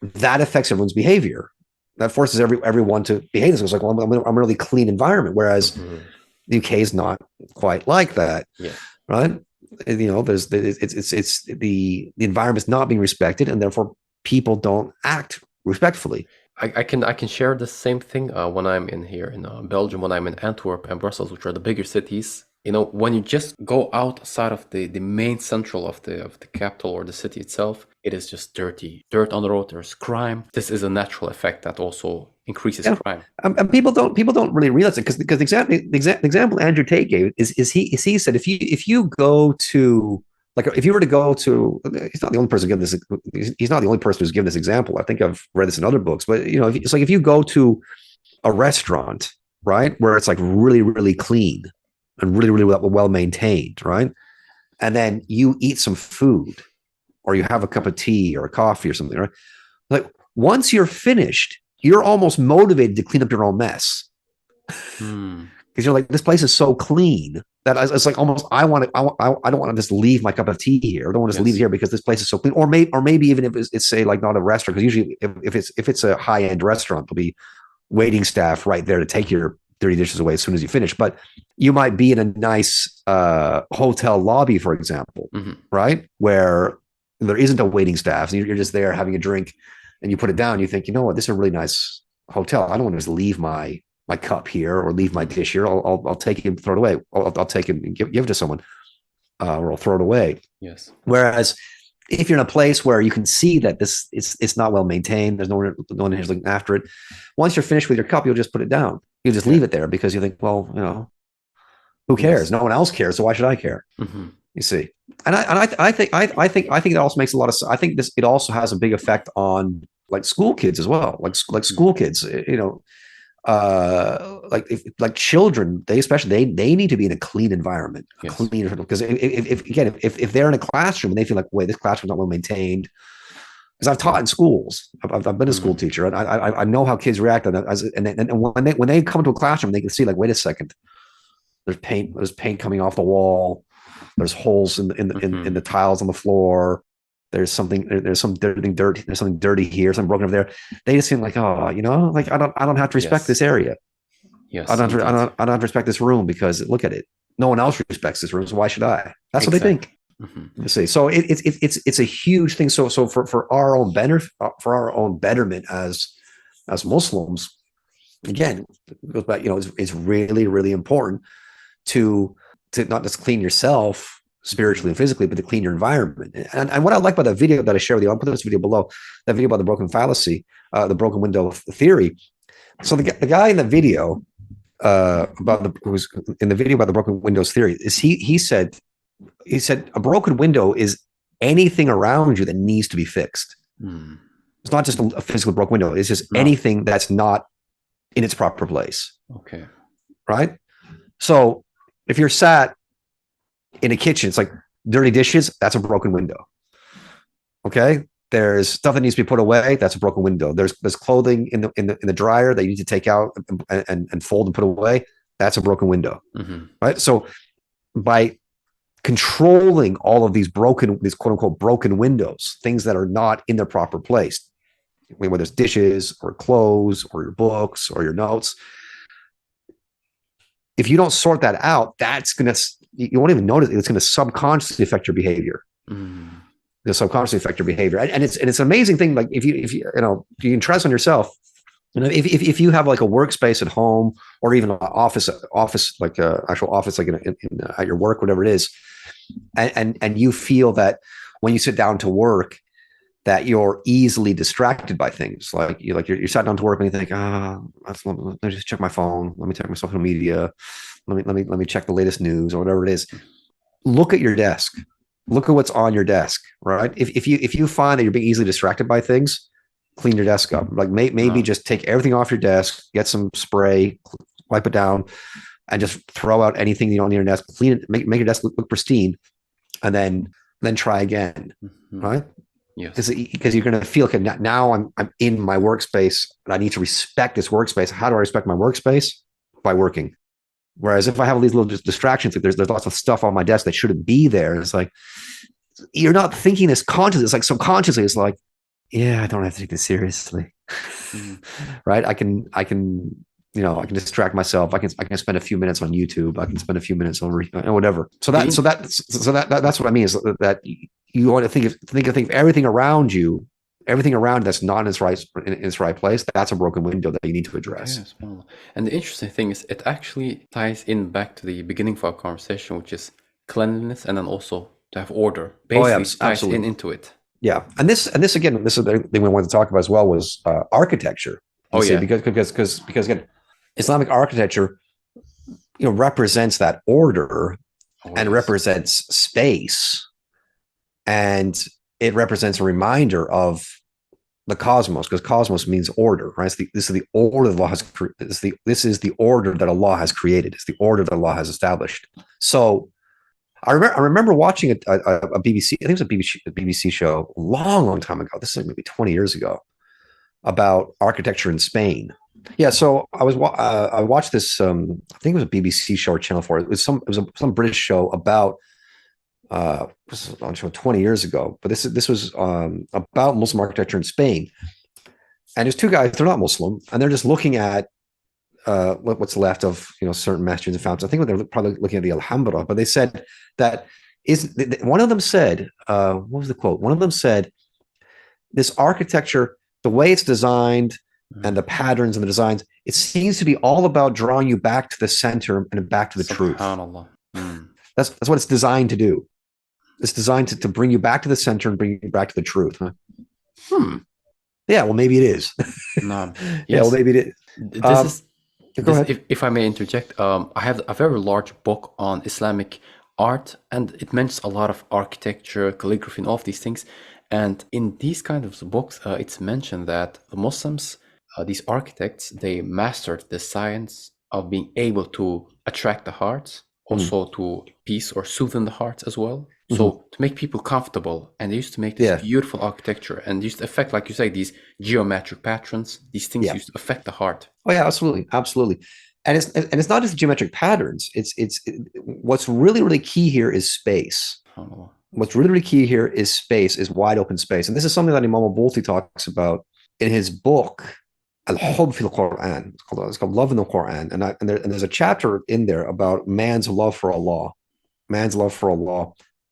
that affects everyone's behavior. That forces everyone to behave this way. It's like, well, I'm a really clean environment, whereas the UK is not quite like that. Yeah. Right? There's the environment's not being respected, and therefore people don't act respectfully. I can share the same thing when I'm in Belgium, when I'm in Antwerp and Brussels, which are the bigger cities. When you just go outside of the main central of the capital or the city itself, it is just dirty. Dirt on the road, there's crime. This is a natural effect that also increases crime. And people don't really realize it because the example Andrew Tate gave is he said if you go to, like, if you were to go to, he's not the only person who's given this example. I think I've read this in other books, but it's like if you go to a restaurant, right, where it's like really, really clean and really, really well maintained, right, and then you eat some food or you have a cup of tea or a coffee or something, right, like once you're finished, you're almost motivated to clean up your own mess. Hmm. Because you're like, this place is so clean that it's like almost I don't want to just leave my cup of tea here. I don't want to just leave it here because this place is so clean. Or maybe even if it's say like not a restaurant, because usually if it's a high end restaurant, there'll be waiting staff right there to take your dirty dishes away as soon as you finish. But you might be in a nice hotel lobby, for example, right, where there isn't a waiting staff. So you're just there having a drink, and you put it down. You think, you know what, this is a really nice hotel. I don't want to just leave my cup here or leave my dish here. I'll take it and throw it away. I'll take it and give it to someone, or I'll throw it away. Yes. Whereas if you're in a place where you can see that it's not well maintained, there's no one who's looking after it. Once you're finished with your cup, you'll just put it down. You just leave it there because you think, well, who cares? Yes. No one else cares, so why should I care? You see, and I think it also makes a lot of sense. I think it also has a big effect on like school kids as well, like school kids, like children, they need to be in a clean environment, clean, because if they're in a classroom and they feel like, wait, this classroom's not well maintained, because I've taught in schools, I've been a school teacher, and I know how kids react on that. And when they come to a classroom, they can see like, wait a second, there's paint coming off the wall, there's holes in the tiles on the floor. There's something dirty here, something broken over there. They just seem like, like I don't have to respect this area. Yes, I don't have to respect this room because look at it. No one else respects this room, so why should I? That's what they think. You see, so it's a huge thing. So for our own betterment as Muslims, again, it goes back. It's really, really important to not just clean yourself spiritually and physically, but to clean your environment. And what I like about that video that I share with you, I'll put this video below, that video about the broken fallacy, the broken window theory. So the guy in the video who's in the video about the broken windows theory is he said a broken window is anything around you that needs to be fixed. It's not just a physical broken window. It's just anything that's not in its proper place. Okay. Right? So if you're sat in a kitchen, it's like dirty dishes, that's a broken window. Okay, there's stuff that needs to be put away, that's a broken window. There's clothing in the dryer that you need to take out and fold and put away, that's a broken window. Right? So by controlling all of these quote unquote broken windows, things that are not in their proper place, whether it's dishes or clothes or your books or your notes, if you don't sort that out, you won't even notice it. It's going to subconsciously affect your behavior. It'll subconsciously affect your behavior, and it's an amazing thing. Like if you can try this on yourself. If you have like a workspace at home or even an office like a actual office, like at your work, whatever it is, and you feel that when you sit down to work, that you're easily distracted by things, like you're sat down to work and you think, let me just check my phone, let me check my social media, let me check the latest news or whatever it is. Look at your desk. Look at what's on your desk, right? If you find that you're being easily distracted by things, clean your desk up. Like maybe just take everything off your desk, get some spray, wipe it down, and just throw out anything you don't need on your desk. Clean it, make your desk look pristine, and then try again, right? Yes. Because you're going to feel, okay, now I'm in my workspace and I need to respect this workspace. How do I respect my workspace? By working. Whereas if I have all these little distractions, if there's lots of stuff on my desk that shouldn't be there, it's like, you're not thinking this consciously. It's like subconsciously, it's like, yeah, I don't have to take this seriously. Right? I can distract myself. I can spend a few minutes on YouTube. I can spend a few minutes on whatever. So that's what I mean, is that you want to think of everything around you, everything around that's not in its right place. That's a broken window that you need to address. Yes, and the interesting thing is, it actually ties in back to the beginning of our conversation, which is cleanliness, and then also to have order. Basically, ties into it. Yeah, and this again, this is the thing we wanted to talk about as well, was architecture. Because again, Islamic architecture, represents that order and represents space, and it represents a reminder of the cosmos, because cosmos means order, right? This is the order that Allah has. This is the order that Allah has created. It's the order that Allah has established. So, I remember watching a BBC. I think it was a BBC show a long time ago. This is like maybe 20 years ago. about architecture in Spain. Yeah, so I watched this. I think it was a BBC show or Channel 4. It was some British show about this was on show 20 years ago. But this was about Muslim architecture in Spain. And there's two guys. They're not Muslim, and they're just looking at what's left of certain masjids and fountains. I think they're probably looking at the Alhambra. But they said that one of them said, what was the quote? One of them said, this architecture, the way it's designed and the patterns and the designs, it seems to be all about drawing you back to the center and back to the truth. That's what it's designed to do. It's designed to bring you back to the center and bring you back to the truth. Huh? Yeah, well, maybe it is. No. Yes. Yeah, well, maybe it is. Go ahead. If I may interject, I have a very large book on Islamic art, and it mentions a lot of architecture, calligraphy, and all of these things. And in these kind of books, it's mentioned that the Muslims, these architects, they mastered the science of being able to attract the hearts, also to peace or soothe the hearts as well. So to make people comfortable, and they used to make this beautiful architecture, and used to affect, like you say, these geometric patterns. These things used to affect the heart. Oh yeah, absolutely, absolutely. And it's not just geometric patterns. It's what's really key here is space. What's really key here is space, is wide open space, and this is something that Imam al-Bulti talks about in his book Al-Hubb fil Qur'an. It's called Love in the Qur'an, and there's a chapter in there about man's love for Allah,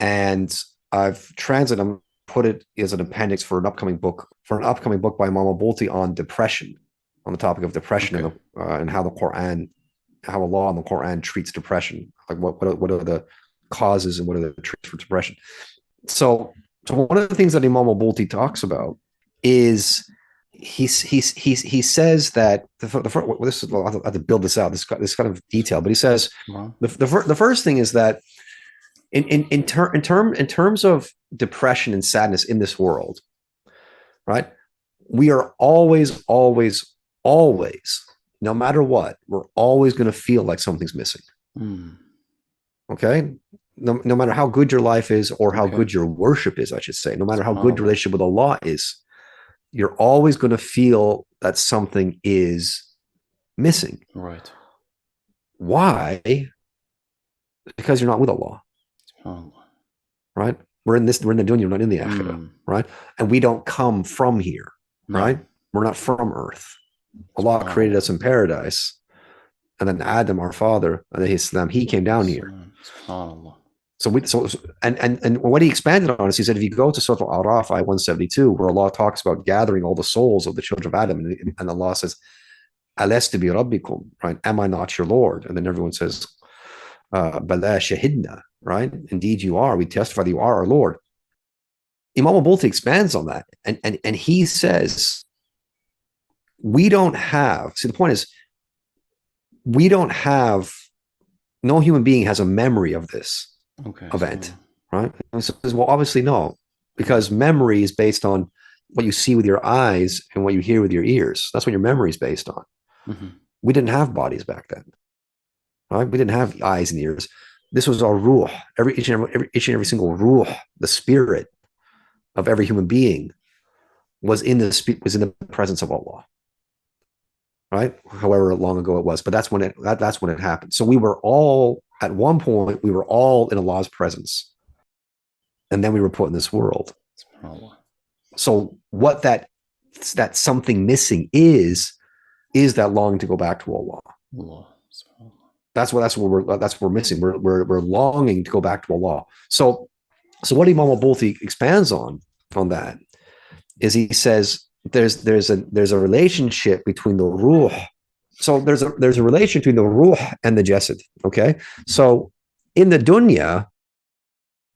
and I've translated and put it as an appendix for an upcoming book by Imam al-Bulti on depression, on the topic of depression, and how Allah and the Qur'an treats depression, like what are the causes and what are the treatments for depression. So one of the things that Imam al-Bulti talks about is he says that this is, I'll have to build this out, this kind of detail, but he says the first thing is that in terms of depression and sadness in this world, right? We are always, no matter what, we're always going to feel like something's missing. Okay? No matter how good your life is, or how good your worship is, I should say, no matter how good your relationship with Allah is, you're always going to feel that something is missing. Right. Why? Because you're not with Allah. Right? We're in the dunya, we're not in the akhirah. Right? And we don't come from here. Right? We're not from earth. Allah created us in paradise, and then Adam, our father, he came down here. So what he expanded on is, he said, if you go to Surah Al-A'raf, ayah 172, where Allah talks about gathering all the souls of the children of Adam, and Allah says, Alastu bi rabbikum, right? Am I not your Lord? And then everyone says, Bala shahidna, right? Indeed you are. We testify that you are our Lord. Imam al-Bulti expands on that, and he says, we don't have, see, the point is, no human being has a memory of this event, right? And so, well, obviously no, because memory is based on what you see with your eyes and what you hear with your ears. That's what your memory is based on. We didn't have bodies back then, right? We didn't have eyes and ears. This was our ruh. Each and every single ruh, the spirit of every human being, was in the presence of Allah. Right? However long ago it was, but that's when it happened. So we were all, at one point, we were all in Allah's presence, and then we were put in this world. So what that something missing is that longing to go back to Allah. That's what we're missing. We're longing to go back to Allah. So what Imam al-Bulti expands on that is, he says, there's a relationship between the ruh. So there's a relation between the ruh and the jasad. Okay. So in the dunya,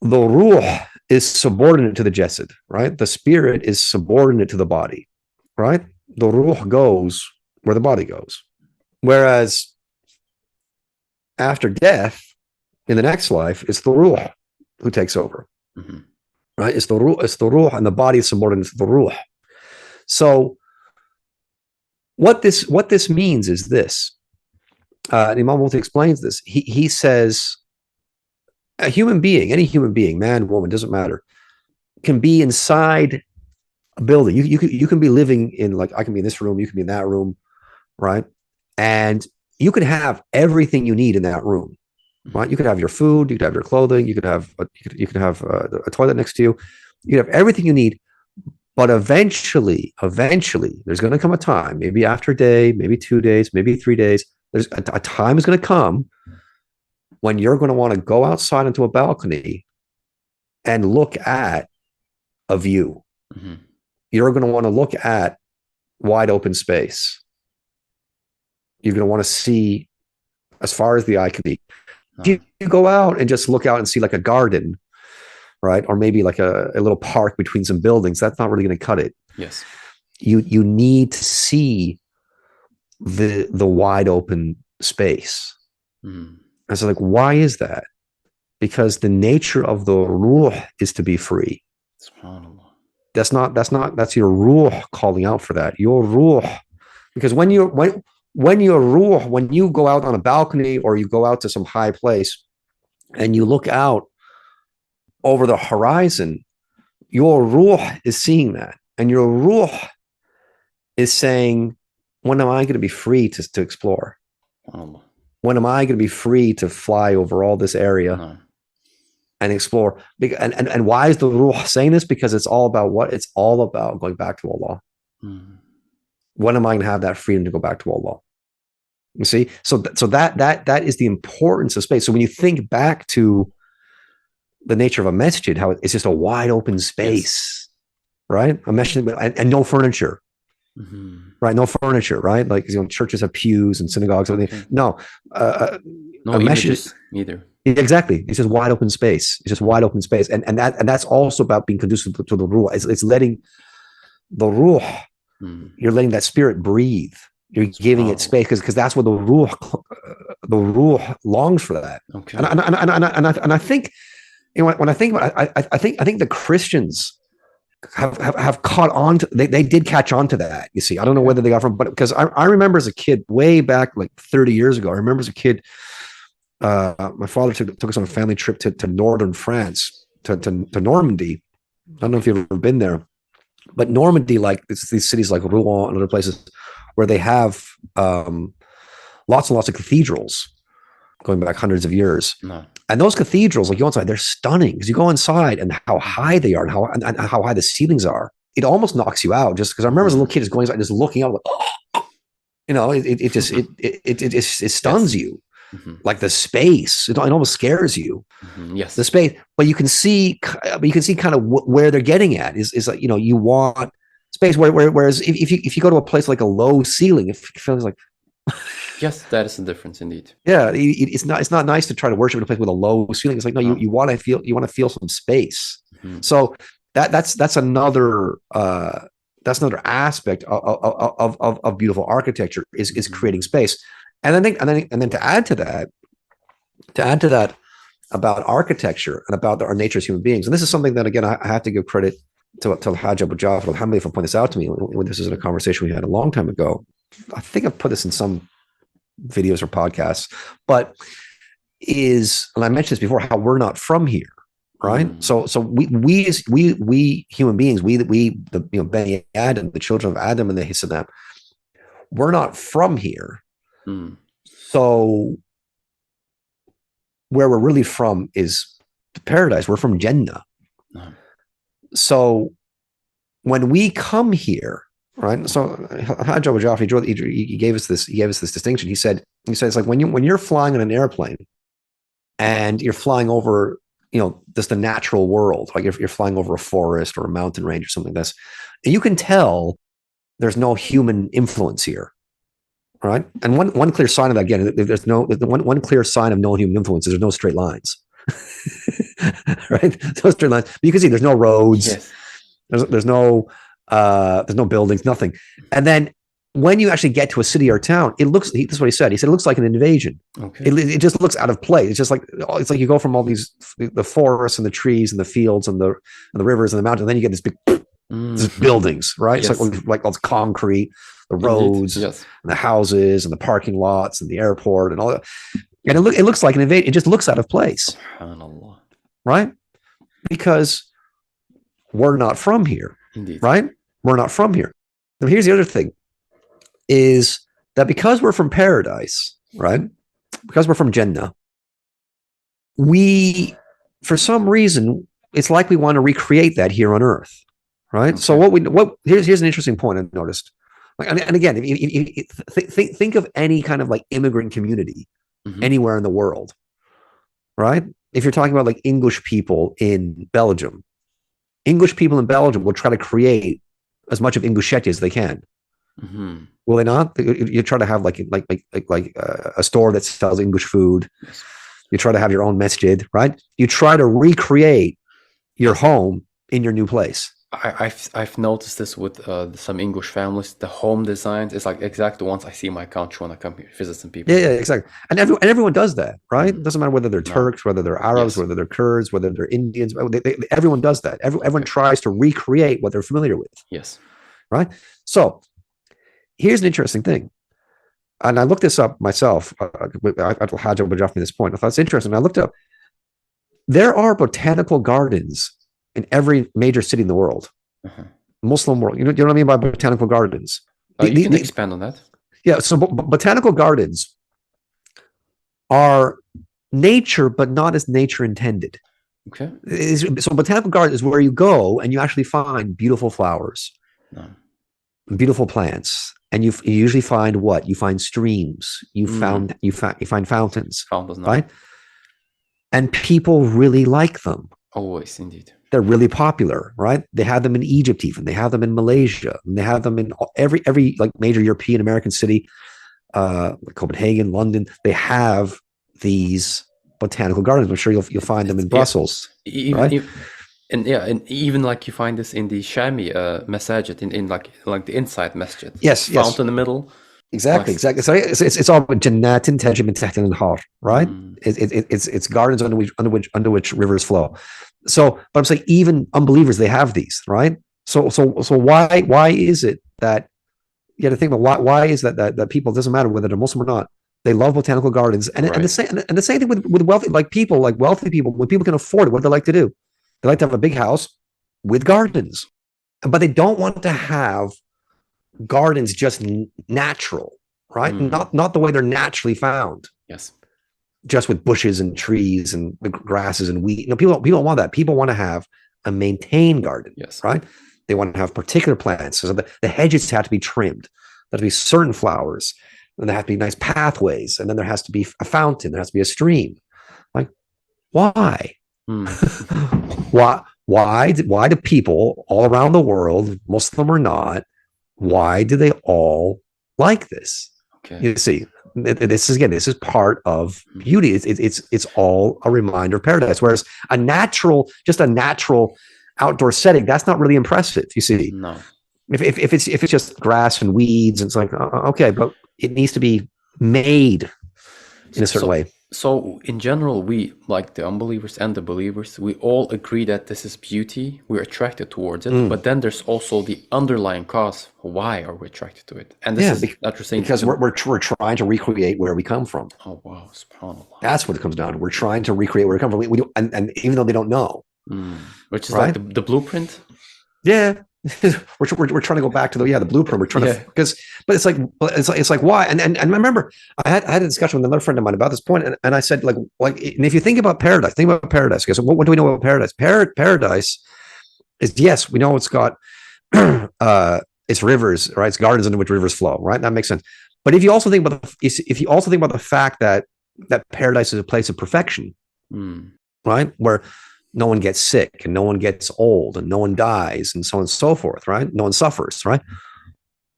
the ruh is subordinate to the jasad, right? The spirit is subordinate to the body, right? The ruh goes where the body goes. Whereas after death, in the next life, it's the ruh who takes over. Right? It's the ruh, and the body is subordinate to the ruh. So what this means is this, and Imam al-Bulti explains this. He says, a human being, any human being, man, woman, doesn't matter, can be inside a building. You can be living in, like, I can be in this room, you can be in that room, right? And you can have everything you need in that room, right? You could have your food, you could have your clothing, you could have a toilet next to you, you could have everything you need. But eventually, there's going to come a time, maybe after a day, maybe 2 days, maybe 3 days. There's a time is going to come when you're going to want to go outside into a balcony and look at a view. Mm-hmm. You're going to want to look at wide open space. You're going to want to see as far as the eye can see. You go out and just look out and see like a garden, right? Or maybe like a little park between some buildings. That's not really going to cut it. Yes. You need to see the wide open space. Mm. And so, like, why is that? Because the nature of the ruh is to be free. SubhanAllah. That's your ruh calling out for that. Your ruh. Because when your ruh, when you go out on a balcony or you go out to some high place and you look out over the horizon, your ruh is seeing that. And your ruh is saying, when am I going to be free to explore? SubhanAllah. When am I going to be free to fly over all this area and explore? And why is the ruh saying this? Because it's all about what? It's all about going back to Allah. Mm. When am I going to have that freedom to go back to Allah? You see? So that is the importance of space. So when you think back to the nature of a masjid, how it's just a wide open space, right? A masjid and no furniture. Mm-hmm. Right, no furniture, right? Like, churches have pews and synagogues. Okay. No, no images either. Exactly, it's just wide open space. It's just wide open space, and that's also about being conducive to the ruh. It's letting the ruh. You're letting that spirit breathe. You're giving it space because that's what the ruh longs for that. Okay. And I think, when I think about it, I think the Christians have caught on to, they did catch on to that. You see, I don't know whether they got from, but because I remember as a kid, way back like 30 years ago, I remember as a kid, my father took us on a family trip to northern France, to Normandy. I don't know if you've ever been there, but Normandy, like, it's these cities like Rouen and other places where they have lots and lots of cathedrals going back hundreds of years. No. And those cathedrals, like, you go inside, they're stunning because you go inside and how high they are and how high the ceilings are. It almost knocks you out, just because I remember as a little kid just going inside, just looking out, like, oh, it stuns you. Mm-hmm. Like the space, it almost scares you. Mm-hmm. Yes, the space, but you can see kind of where they're getting at is like, you want space whereas if you go to a place like a low ceiling, it feels like. Yes, that is the difference indeed. Yeah, it's not nice to try to worship in a place with a low ceiling. It's like, no, you want to feel some space. Mm-hmm. So that's another aspect of beautiful architecture is creating space. And then to add to that about architecture and about our nature as human beings, and this is something that, again, I have to give credit to Hajj Abu Jafar al-Hamdi for pointing this out to me when this was in a conversation we had a long time ago. I think I've put this in some videos or podcasts, but and I mentioned this before, how we're not from here, right? So we human beings, we the Bani Adam, the children of Adam and the Hissalam, we're not from here. So where we're really from is paradise. We're from Jannah. So when we come here, right? So Hajj Abu Jafar, he gave us this distinction. He said it's like when you're flying on an airplane and you're flying over, just the natural world, like if you're flying over a forest or a mountain range or something like this, and you can tell there's no human influence here. Right. And one clear sign of that, again, there's one clear sign of no human influence is there's no straight lines. Right. No straight lines. But you can see there's no roads. Yes. There's no buildings, nothing. And then when you actually get to a city or town, this is what he said. He said it looks like an invasion. Okay. It just looks out of place. It's just like you go from all these the forests and the trees and the fields and the rivers and the mountains, and then you get this big buildings, right? Yes. It's like all this concrete, the roads, yes, and the houses and the parking lots and the airport and all that. And it looks like an invasion. It just looks out of place. Right? Because we're not from here. Indeed. Right? we're not from here. Now, here's the other thing, is that because we're from paradise, right? Because we're from Jannah, we, for some reason, it's like we want to recreate that here on earth, right? Okay. So here's an interesting point I've noticed. And again, if you think of any kind of like immigrant community anywhere in the world, right? If you're talking about like English people in Belgium will try to create as much of Ingushetti as they can. Will they not? You try to have like a store that sells English food. You try to have your own masjid, right? You try to recreate your home in your new place. I've noticed this with some English families. The home designs is like exactly the ones I see in my country when I come here visit some people. Yeah, exactly. And everyone does that, right? It doesn't matter whether they're Turks, whether they're Arabs, whether they're Kurds, whether they're Indians. Everyone does that. Everyone tries to recreate what they're familiar with. Yes. Right? So here's an interesting thing. And I looked this up myself. al-Hajj me this point. I thought it's interesting. I looked up. There are botanical gardens in every major city in the world, Muslim world. You know what I mean by botanical gardens? You can expand on that. Yeah. So botanical gardens are nature, but not as nature intended. Okay. So botanical garden is where you go and you actually find beautiful flowers, beautiful plants. And you usually find what? You find streams. You find fountains. Fountains, right? And people really like them. Always, indeed. They're really popular, right? They have them in Egypt, even. They have them in Malaysia. And they have them in every like major European American city, like Copenhagen, London. They have these botanical gardens. I'm sure you'll find them in Brussels, right? And even like you find this in the Shami masajid, in like the inside masjid. Yes, fountain in the middle. Exactly. So it's all jannatin tajri min tahtiha al-anhar, right? It's gardens under which rivers flow. So, but I'm saying even unbelievers, they have these, right? So why is it that you got to think about why is that people, it doesn't matter whether they're Muslim or not, they love botanical gardens, and the same thing with wealthy, like people, like wealthy people, when people can afford it, what do they like to do? They like to have a big house with gardens, but they don't want to have gardens just natural, right? Not the way they're naturally found. Yes. Just with bushes and trees and grasses and wheat. People don't want that. People want to have a maintained garden. Yes. Right? They want to have particular plants. So the hedges have to be trimmed. There have to be certain flowers. And there have to be nice pathways. And then there has to be a fountain. There has to be a stream. Like, why? Why do people all around the world, Muslim or not, why do they all like this? Okay. You see, this is part of beauty. It's all a reminder of paradise. Whereas a natural outdoor setting, that's not really impressive. You see, no. If it's just grass and weeds, it's like okay, but it needs to be made in a certain way. So in general, we, like the unbelievers and the believers, we all agree that this is beauty. We're attracted towards it. But then there's also the underlying cause. Why are we attracted to it? And this is that you're saying, because we're trying to recreate where we come from. Oh wow, subhanAllah. That's what it comes down to. We're trying to recreate where we come from. We do, and even though they don't know, which is like the blueprint. Yeah. we're trying to go back to the blueprint. We're trying to, but it's like why? And I remember I had a discussion with another friend of mine about this point, and I said like, and if you think about paradise, because what do we know about paradise? Paradise is, yes, we know it's got it's rivers, right? It's gardens under which rivers flow, right? That makes sense. But if you also think about the fact that paradise is a place of perfection, right, where no one gets sick and no one gets old and no one dies and so on and so forth, right? No one suffers, right?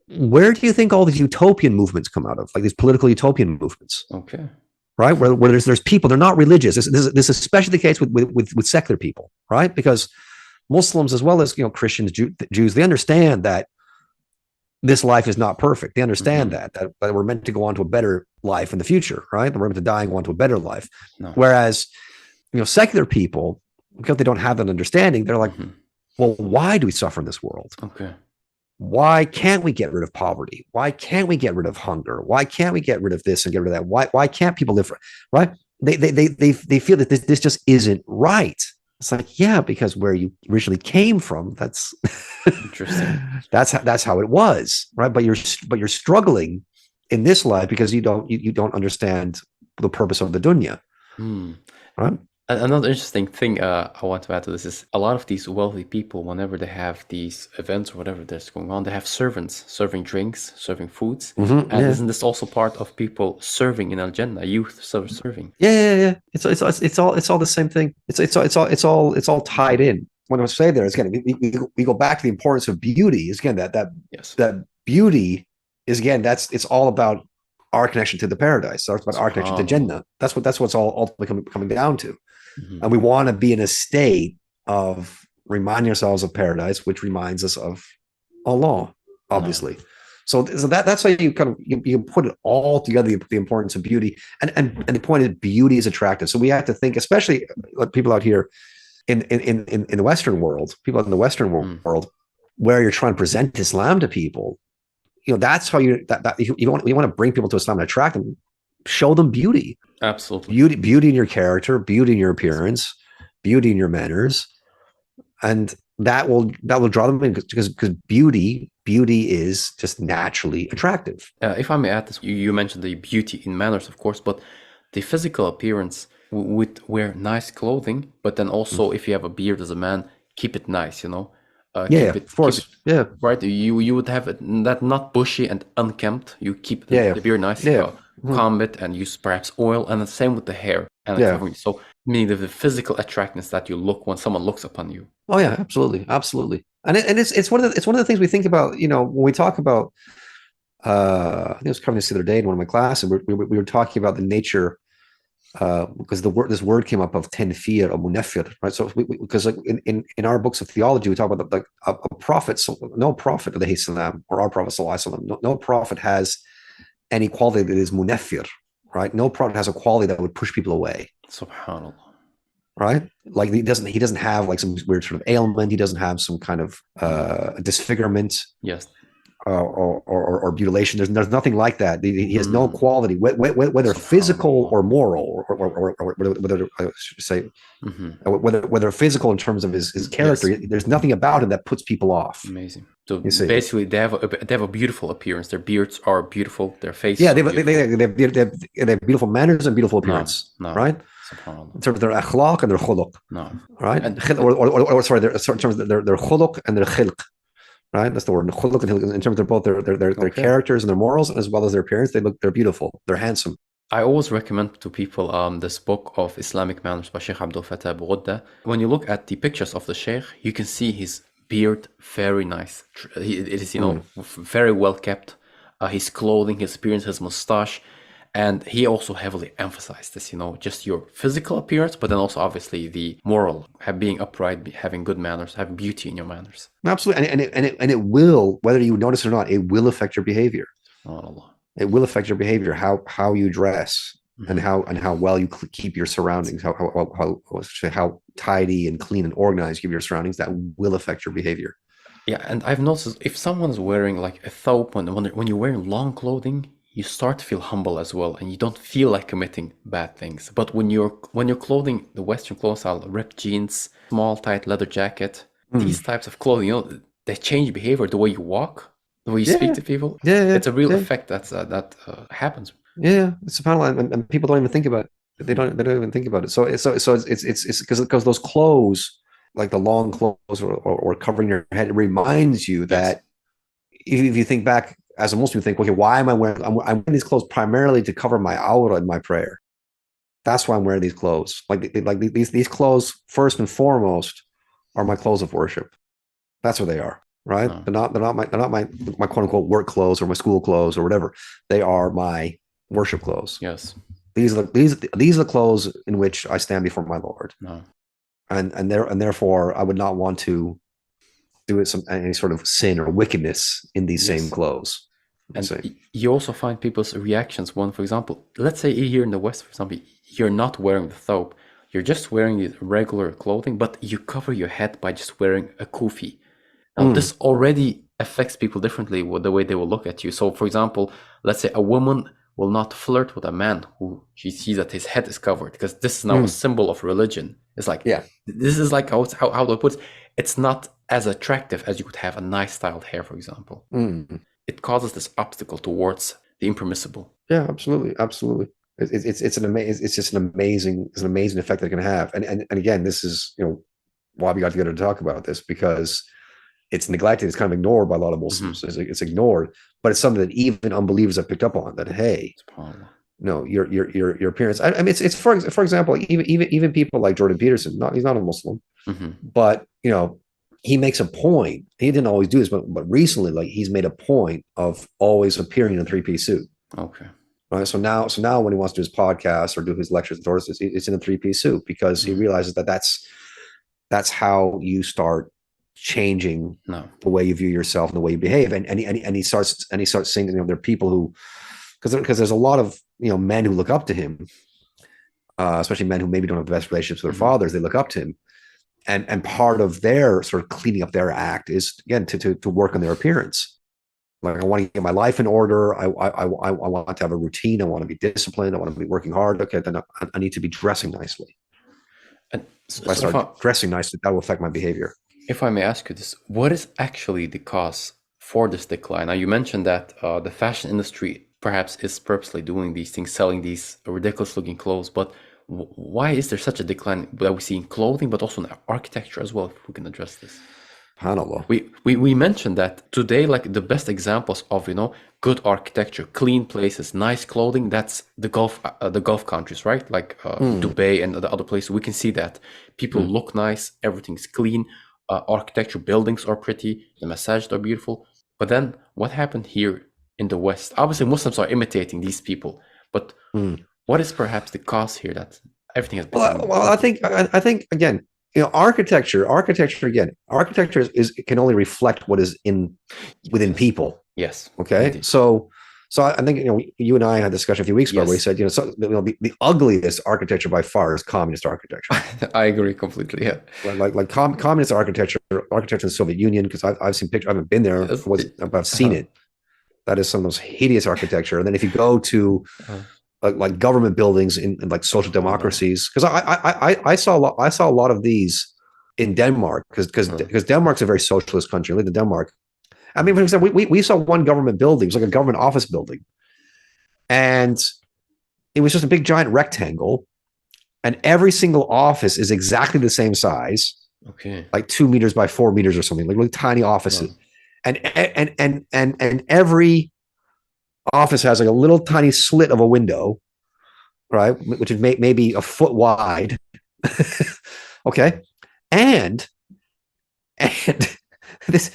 Where do you think all these utopian movements come out of? Like these political utopian movements, okay, right? Where there's people, they're not religious. This is especially the case with secular people, right? Because Muslims, as well as Christians, Jews, they understand that this life is not perfect. They understand that we're meant to go on to a better life in the future, right? We're meant to die and go on to a better life. No. Whereas, secular people, because they don't have that understanding, they're like, well, why do we suffer in this world? Okay. Why can't we get rid of poverty? Why can't we get rid of hunger? Why can't we get rid of this and get rid of that? Why can't people live right? They feel that this just isn't right. It's like, yeah, because where you originally came from, that's Interesting. that's how it was, right? But you're struggling in this life because you don't understand the purpose of the dunya, Hmm. right? Another interesting thing I want to add to this is a lot of these wealthy people, whenever they have these events or whatever that's going on, they have servants serving drinks, serving foods. And Yeah. isn't this also part of people serving in Al-Jannah, youth serving? Yeah. It's all the same thing. It's all tied in. When I say there, it's again, we go back to the importance of beauty. Is again Yes. that beauty is again it's all about our connection to the paradise. So it's about our connection to SubhanAllah. Jannah. That's what's all ultimately coming down to. Mhm. And we want to be in a state of reminding ourselves of paradise, which reminds us of Allah, obviously. No. So that's how you kind of you put it all together, the importance of beauty. And the point is beauty is attractive. So we have to think, especially like people out here in the Western world, people in the Western world, where you're trying to present Islam to people, that's how you want to bring people to Islam and attract them. Show them beauty. Absolutely. Beauty in your character, beauty in your appearance, beauty in your manners, and that will draw them in because beauty is just naturally attractive. If I may add this, you mentioned the beauty in manners, of course, but the physical appearance would wear nice clothing, but then also if you have a beard as a man, keep it nice, Yeah, of course. Yeah, right. You would have it that not bushy and unkempt. You keep the beard nice, comb it, and use perhaps oil, and the same with the hair and the covering. So meaning the physical attractiveness that you look when someone looks upon you. Oh yeah, absolutely. And it's one of the things we think about. When we talk about. I think I was covering this the other day in one of my classes. We were talking about the nature. Because this word came up of tenfir or munafir, right? So because like in our books of theology, we talk about like a prophet, no prophet of the Islam or our prophet no prophet has any quality that is munafir, right? No prophet has a quality that would push people away. SubhanAllah. Right? Like he doesn't have like some weird sort of ailment. He doesn't have some kind of disfigurement. Yes. Or mutilation. There's nothing like that. He has no quality, whether physical or moral, or whether I should say, whether physical in terms of his character. Yes. There's nothing about him that puts people off. Amazing. So basically, they have a beautiful appearance. Their beards are beautiful. Their faces. Yeah, they have beautiful manners and beautiful appearance. Right. In terms of their akhlaq and their khuluq. No. Right. Or sorry, in terms of their khuluq and their khilq. Right, that's the word. In terms of both their characters and their morals, as well as their appearance, they're beautiful. They're handsome. I always recommend to people this book of Islamic manners by Sheikh ʿAbdul. When you look at the pictures of the Sheikh, you can see his beard very nice. It is very well kept. His clothing, his appearance, his mustache. And he also heavily emphasized this, just your physical appearance, but then also obviously the moral, being upright, having good manners, having beauty in your manners. Absolutely, and it will, whether you notice it or not, it will affect your behavior. Allah. It will affect your behavior, how you dress, and how well you keep your surroundings, how tidy and clean and organized you keep your surroundings. That will affect your behavior. Yeah, and I've noticed if someone's wearing like a thawb, when you're wearing long clothing, you start to feel humble as well, and you don't feel like committing bad things. But when you're clothing the Western clothing style, ripped jeans, small tight leather jacket, these types of clothing, they change behavior, the way you walk, the way you speak to people. Yeah. It's a real effect that happens. Yeah, it's subhanAllah, and people don't even think about it. They don't even think about it. So it's because those clothes, like the long clothes or covering your head, it reminds you that if you think back. As most people think, okay, why am I wearing? I'm wearing these clothes primarily to cover my awrah in my prayer. That's why I'm wearing these clothes. Like these clothes, first and foremost, are my clothes of worship. That's what they are, right? No. They're not my quote unquote work clothes or my school clothes or whatever. They are my worship clothes. Yes. These are the clothes in which I stand before my Lord. No. And therefore I would not want to do any sort of sin or wickedness in these same clothes. And you also find people's reactions. One, for example, let's say here in the West, for example, you're not wearing the thawb. You're just wearing the regular clothing, but you cover your head by just wearing a kufi. Now, this already affects people differently with the way they will look at you. So, for example, let's say a woman will not flirt with a man who she sees that his head is covered, because this is now a symbol of religion. It's like, this is like how do I put it? It's not as attractive as you could have a nice styled hair, for example. It causes this obstacle towards the impermissible. Yeah, absolutely, absolutely. It's just an amazing effect that it can have. And again, this is, you know, why we got together to talk about this, because it's neglected. It's kind of ignored by a lot of Muslims. It's ignored, but it's something that even unbelievers have picked up on. That, hey, no, your appearance. I mean, it's for example, even people like Jordan Peterson. He's not a Muslim, but you know, he makes a point. He didn't always do this, but recently, like, he's made a point of always appearing in a 3-piece suit. Okay. Right. So now when he wants to do his podcast or do his lectures and courses, it's in a 3-piece suit, because he realizes that that's how you start changing the way you view yourself and the way you behave. And he starts saying, you know, there are people who, because there's a lot of, you know, men who look up to him, especially men who maybe don't have the best relationships with their fathers. They look up to him, and part of their sort of cleaning up their act is, again, to work on their appearance. Like, I want to get my life in order. I want to have a routine. I want to be disciplined. I want to be working hard. Okay, then I need to be dressing nicely. And if I start dressing nicely, that will affect my behavior. If I may ask you this, what is actually the cause for this decline? Now, you mentioned that the fashion industry perhaps is purposely doing these things, selling these ridiculous-looking clothes, but why is there such a decline that we see in clothing, but also in architecture as well, if we can address this? SubhanAllah. We mentioned that today, like, the best examples of, you know, good architecture, clean places, nice clothing, that's the Gulf countries, right? Like Dubai and the other places. We can see that people look nice, everything's clean, architecture, buildings are pretty, the massages are beautiful. But then what happened here in the West? Obviously, Muslims are imitating these people, but what is perhaps the cause here that everything has become? Well, I think again, you know, architecture can only reflect what is within people. Yes. Okay. Indeed. So I think, you know, you and I had a discussion a few weeks ago where you said, you know, the ugliest architecture by far is communist architecture. I agree completely. Yeah. Like communist architecture in the Soviet Union, because I've seen pictures. I haven't been there, but I've seen it. That is some of the most hideous architecture. And then if you go to like government buildings in like social democracies, because I saw a lot of these in Denmark, because Denmark's a very socialist country. I lived in Denmark. I mean, for example, we saw one government building. It was like a government office building, and it was just a big giant rectangle, and every single office is exactly the same size. Okay, like 2 meters by 4 meters or something, like really tiny offices, and every office has like a little tiny slit of a window, right, which is maybe a foot wide. Okay, and this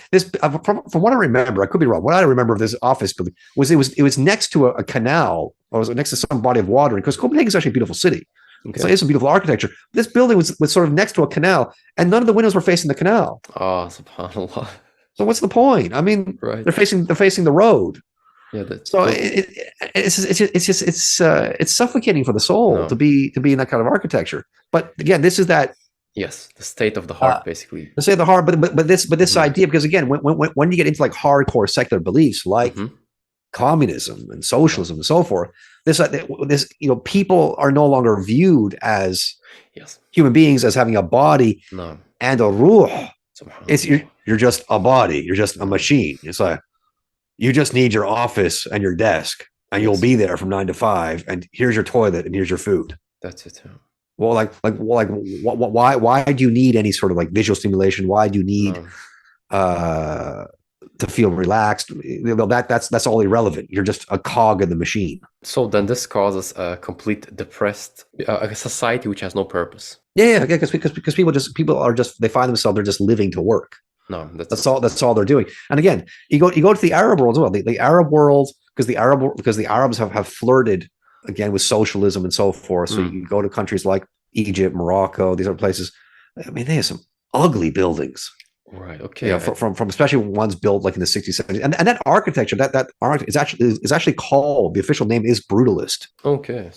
from what I remember, I could be wrong. What I remember of this office building was it was next to a canal, or was next to some body of water, because Copenhagen is actually a beautiful city. Okay. So it's a beautiful architecture. This building was sort of next to a canal, and none of the windows were facing the canal. Oh, subhanAllah. So what's the point? I mean, they're facing the road. Yeah, so it's suffocating for the soul to be in that kind of architecture. But again, this is that. Yes, the state of the heart, basically. The state of the heart, but this idea, because again, when you get into like hardcore secular beliefs like communism and socialism and so forth, this you know, people are no longer viewed as human beings, as having a body and a ruh. It's you're just a body, you're just a machine. It's like you just need your office and your desk, and you'll be there from 9 to 5, and here's your toilet and here's your food. That's it. Well, why do you need any sort of like visual stimulation? Why do you need to feel relaxed? That's all irrelevant. You're just a cog in the machine. So then this causes a complete depressed a society which has no purpose. Yeah, because people are just, they find themselves, they're just living to work. No, that's all they're doing. And again, you go to the Arab world as well. The Arab world, because the Arabs have flirted again with socialism and so forth. So you go to countries like Egypt, Morocco, these other places. I mean, they have some ugly buildings. Right. Okay. Yeah. From especially ones built like in the 60s, 70s, and that architecture, that art is actually called, the official name is brutalist. Okay.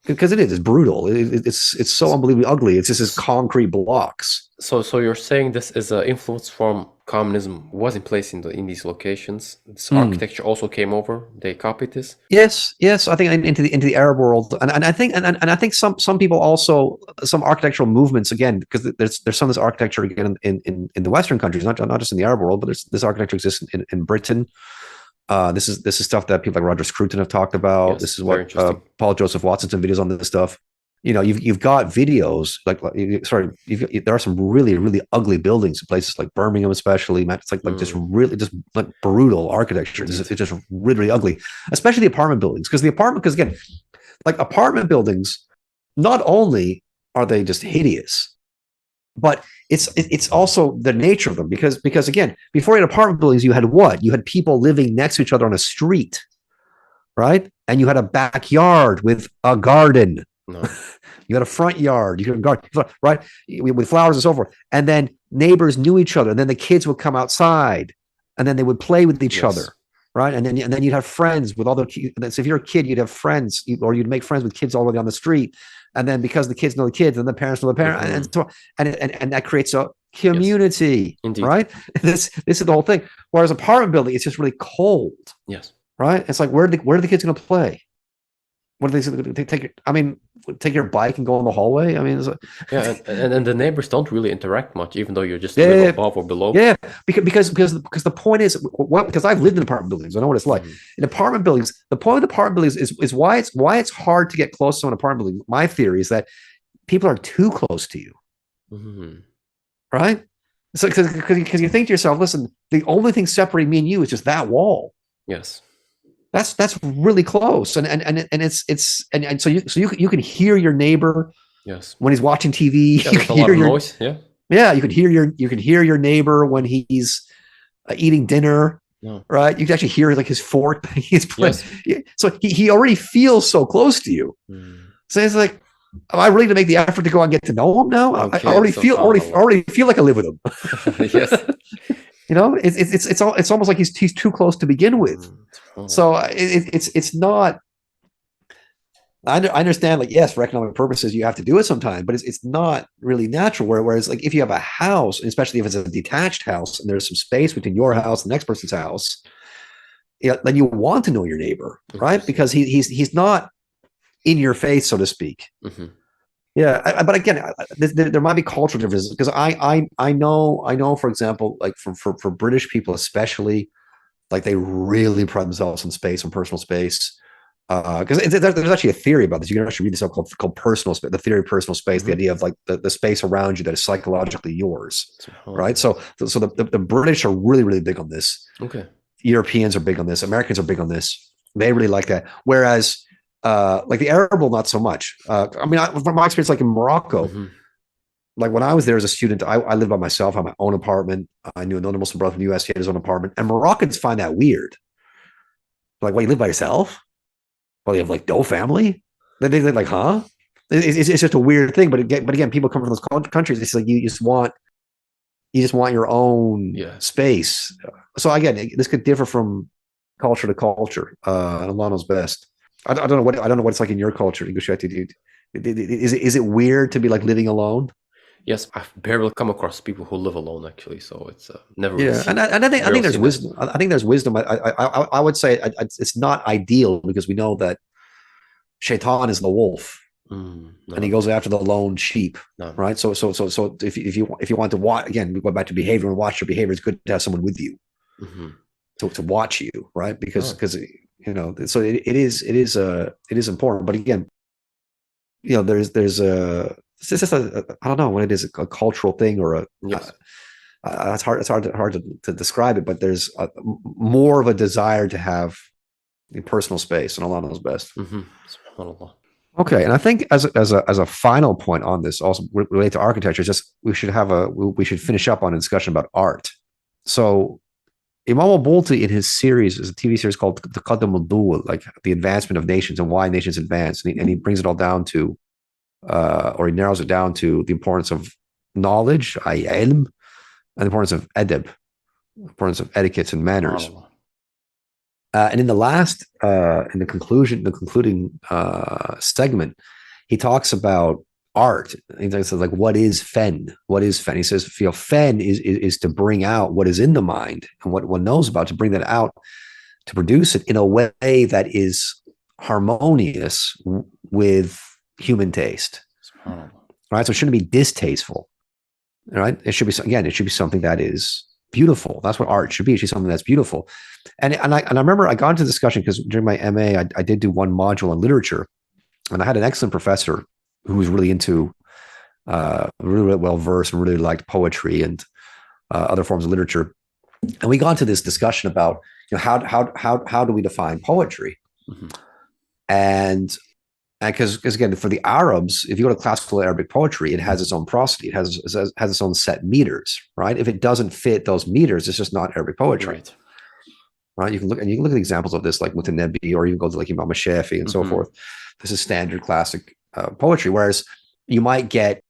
Because it's brutal. It's so unbelievably ugly. It's just this concrete blocks. So you're saying this is an influence from communism was in place in these locations, this architecture also came over. They copied this. Yes, I think into the Arab world, and I think I think some people also, some architectural movements, again, because there's some of this architecture again in the Western countries, not just in the Arab world, but this architecture exists in Britain. This is stuff that people like Roger Scruton have talked about. Yes, this is what Paul Joseph Watson's done videos on this stuff. You've got videos there are some really ugly buildings in places like Birmingham, especially. It's like just really just like brutal architecture. It's just really ugly, especially the apartment buildings, because again, like apartment buildings, not only are they just hideous, but it's also the nature of them, because again, before you had apartment buildings, you had what? You had people living next to each other on a street, right? And you had a backyard with a garden. No. You had a front yard, you could garden, right, with flowers and so forth. And then neighbors knew each other, and then the kids would come outside, and then they would play with each other, right? And then you'd have friends with other kids. So if you're a kid, you'd have friends, or you'd make friends with kids already on the street. And then because the kids know the kids, and the parents know the parents, and that creates a community, right? This is the whole thing. Whereas apartment building, it's just really cold. Yes. Right? It's like, where are the kids going to play? What are they take? I mean, take your bike and go in the hallway. I mean, and the neighbors don't really interact much, even though you're just a little above or below. Yeah, because the point is, because I've lived in apartment buildings, I know what it's like. In apartment buildings, the point of the apartment buildings is why it's hard to get close to an apartment building. My theory is that people are too close to you, right? So because you think to yourself, listen, the only thing separating me and you is just that wall. Yes. That's really close, and so you can hear your neighbor. Yes. When he's watching TV, you can hear your noise. Yeah. You can hear your neighbor when he's eating dinner. No. Right. You can actually hear like his fork. He's playing. Yes. So he already feels so close to you. So it's like, am I really to make the effort to go and get to know him now? Okay, I already feel like I live with him. Yes. It's almost like he's too close to begin with. So it's not. I understand, like, yes, for economic purposes, you have to do it sometime, but it's not really natural. Whereas, like, if you have a house, especially if it's a detached house, and there's some space between your house and the next person's house, then you want to know your neighbor, right? Because he's not in your face, so to speak. Yeah, but again, there might be cultural differences, because I know, for example, like for British people especially, like they really pride themselves on space and personal space. Because there's actually a theory about this. You can actually read this up called personal space, the theory of personal space, the idea of like the space around you that is psychologically yours, right? So the British are really big on this. Okay. Europeans are big on this. Americans are big on this. They really like that. Whereas like the Arab world, not so much. I mean, from my experience, like in Morocco, like when I was there as a student, I lived by myself. I had my own apartment. I knew another Muslim brother from the US. He had his own apartment. And Moroccans find that weird. Like, well, you live by yourself? Well, you have like no family? They're like, huh? It's just a weird thing. But again, people come from those countries. It's like you just want your own space. So again, this could differ from culture to culture. And Allah knows best. I don't know what it's like in your culture. Is it weird to be like living alone? Yes, I've barely come across people who live alone, actually. So it's never. Really and I think there's wisdom. I think there's wisdom. I would say it's not ideal, because we know that Shaitan is the wolf, and he goes after the lone sheep, right? So if you want to watch, again, we go back to behavior and watch your behavior. It's good to have someone with you to watch you, right? Because so it is important. But again, there's a. It's just I don't know what it is, a cultural thing or it's hard to describe it, but there's more of a desire to have personal space, and Allah knows best. Okay, and I think as a final point on this, also related to architecture, just we should finish up on a discussion about art. So Imam al-Bulti, in his series, is a TV series called Taqaddum al-Duwal, like the advancement of nations and why nations advance, and he brings it all down to or he narrows it down to the importance of knowledge, ilm, and the importance of adab, the importance of etiquettes and manners. And in the last, in the concluding segment, he talks about art. He says, like, what is fen? What is fen? He says, fen is to bring out what is in the mind and what one knows about, to bring that out, to produce it in a way that is harmonious with human taste. Right? So it shouldn't be distasteful. Right? It should be, again, it should be something that is beautiful. That's what art should be. It should be something that's beautiful. And I remember I got into discussion because during my MA, I did do one module on literature, and I had an excellent professor who was really into, really well versed and really liked poetry and other forms of literature. And we got into this discussion about, how do we define poetry? Mm-hmm. And because again, for the Arabs, if you go to classical Arabic poetry, it has its own prosody. It has its own set meters, right? If it doesn't fit those meters, it's just not Arabic poetry. Right? You can look at examples of this, like with the Nabi, or you can go to like Imam Shafi and so forth. This is standard classic poetry. Whereas you might get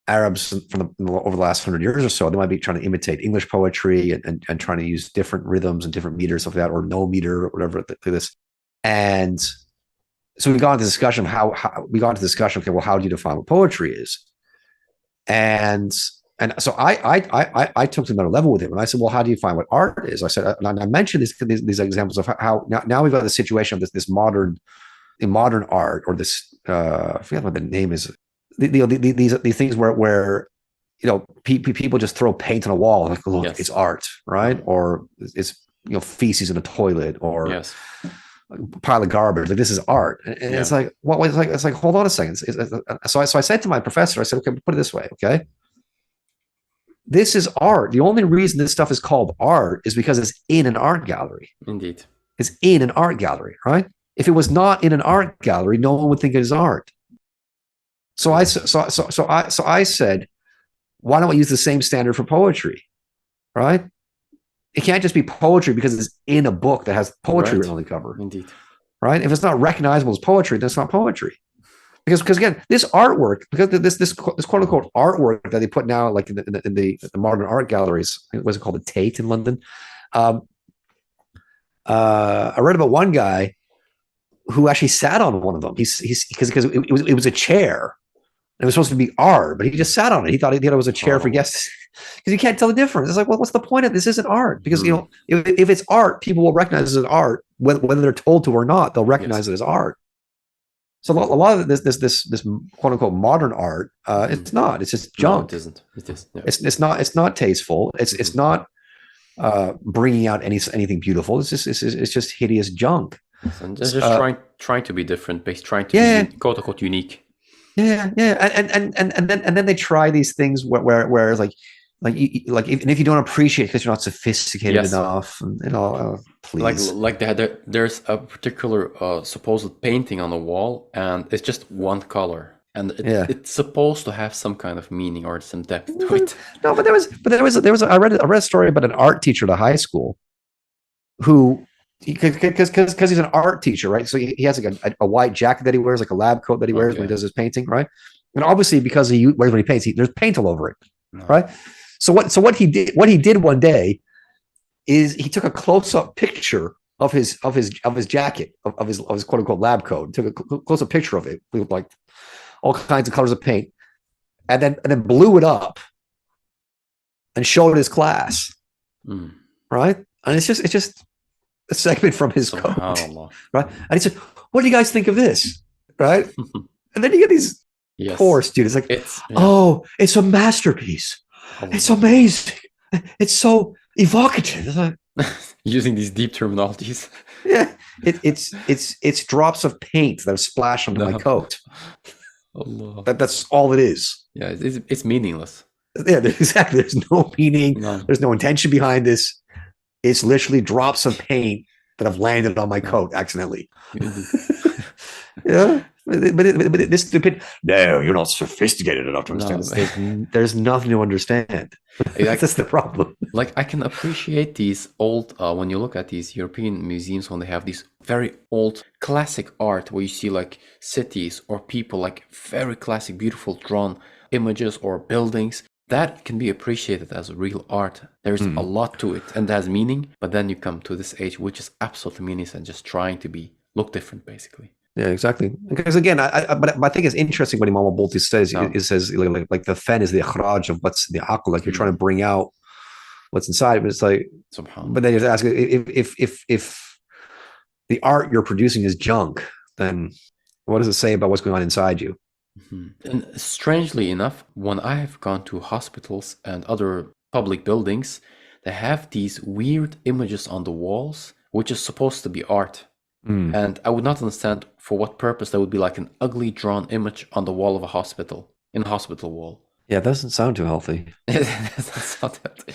Arabs over the last 100 years or so, they might be trying to imitate English poetry and trying to use different rhythms and different meters, stuff like that, or no meter or whatever this. And so we got into discussion of okay, well, how do you define what poetry is? And so I took to another level with him, and I said, well, how do you find what art is? I said, and I mentioned these examples of how now we've got the situation of this modern art, or this I forget what the name is. These things where people just throw paint on a wall, like, look, yes, it's art, right? Or it's feces in a toilet, or yes, pile of garbage. Like, this is art, and it's like, what? It's like, hold on a second. So I said to my professor, I said, okay, put it this way, okay. This is art. The only reason this stuff is called art is because it's in an art gallery. Indeed. It's in an art gallery, right? If it was not in an art gallery, no one would think it is art. So I said, why don't we use the same standard for poetry, right? It can't just be poetry because it's in a book that has poetry written on the cover. Indeed. Right? If it's not recognizable as poetry, then it's not poetry. Because again, this artwork, because this quote unquote artwork that they put now, like in the modern art galleries, what's it called, the Tate in London? I read about one guy who actually sat on one of them. Because it was a chair. It was supposed to be art, but he just sat on it. He thought it was a chair for guests, because you can't tell the difference. It's like, well, what's the point of this? Isn't art? Because if it's art, people will recognize it as art, whether they're told to or not. They'll recognize it as art. So a lot of this quote unquote modern art, it's not. It's just junk. No, it isn't. It is. No. It's not tasteful. It's not bringing out anything beautiful. It's just hideous junk. And just trying to be different, trying to be quote unquote unique. Yeah, and then they try these things where it's like if you don't appreciate it because you're not sophisticated enough, and please. Like there's a particular supposed painting on the wall, and it's just one color, and it's supposed to have some kind of meaning or some depth to it. No, but there was I read a story about an art teacher at a high school who, because he's an art teacher, right? So he has like a white jacket that he wears, like a lab coat that he wears when he does his painting, right? And obviously, because he wears when he paints, there's paint all over it, right? So what he did one day is he took a close-up picture of his jacket, of his quote unquote lab coat. Took a close-up picture of it with like all kinds of colors of paint, and then blew it up and showed his class, right? And it's just a segment from his coat, right? And he said, "What do you guys think of this?" Right? And then you get these poor students like, "Oh, it's a masterpiece. It's amazing. It's so evocative." It's like, using these deep terminologies. Yeah, it's drops of paint that have splashed onto my coat. That's all it is. Yeah, it's meaningless. Yeah, exactly. There's no meaning. There's no intention behind this. It's literally drops of paint that have landed on my coat accidentally. Yeah, but this stupid. No, you're not sophisticated enough to understand this. There's nothing to understand. That's the problem. Like, I can appreciate these old, when you look at these European museums, when they have these very old classic art where you see like cities or people, like very classic, beautiful drawn images or buildings. That can be appreciated as real art. There's a lot to it and has meaning. But then you come to this age, which is absolutely meaningless and just trying to look different, basically. Yeah, exactly. Because again, but I think it's interesting what Imam al says. No. It says like the fen is the ikhraj of what's the aql, like you're trying to bring out what's inside. But it's like, but Subhanallah. then you have to ask if the art you're producing is junk, then what does it say about what's going on inside you? And strangely enough, when I have gone to hospitals and other public buildings, they have these weird images on the walls, which is supposed to be art. Mm. And I would not understand for what purpose there would be like an ugly drawn image on the wall of a hospital, in a hospital wall. Yeah, it doesn't sound too healthy. That's not it.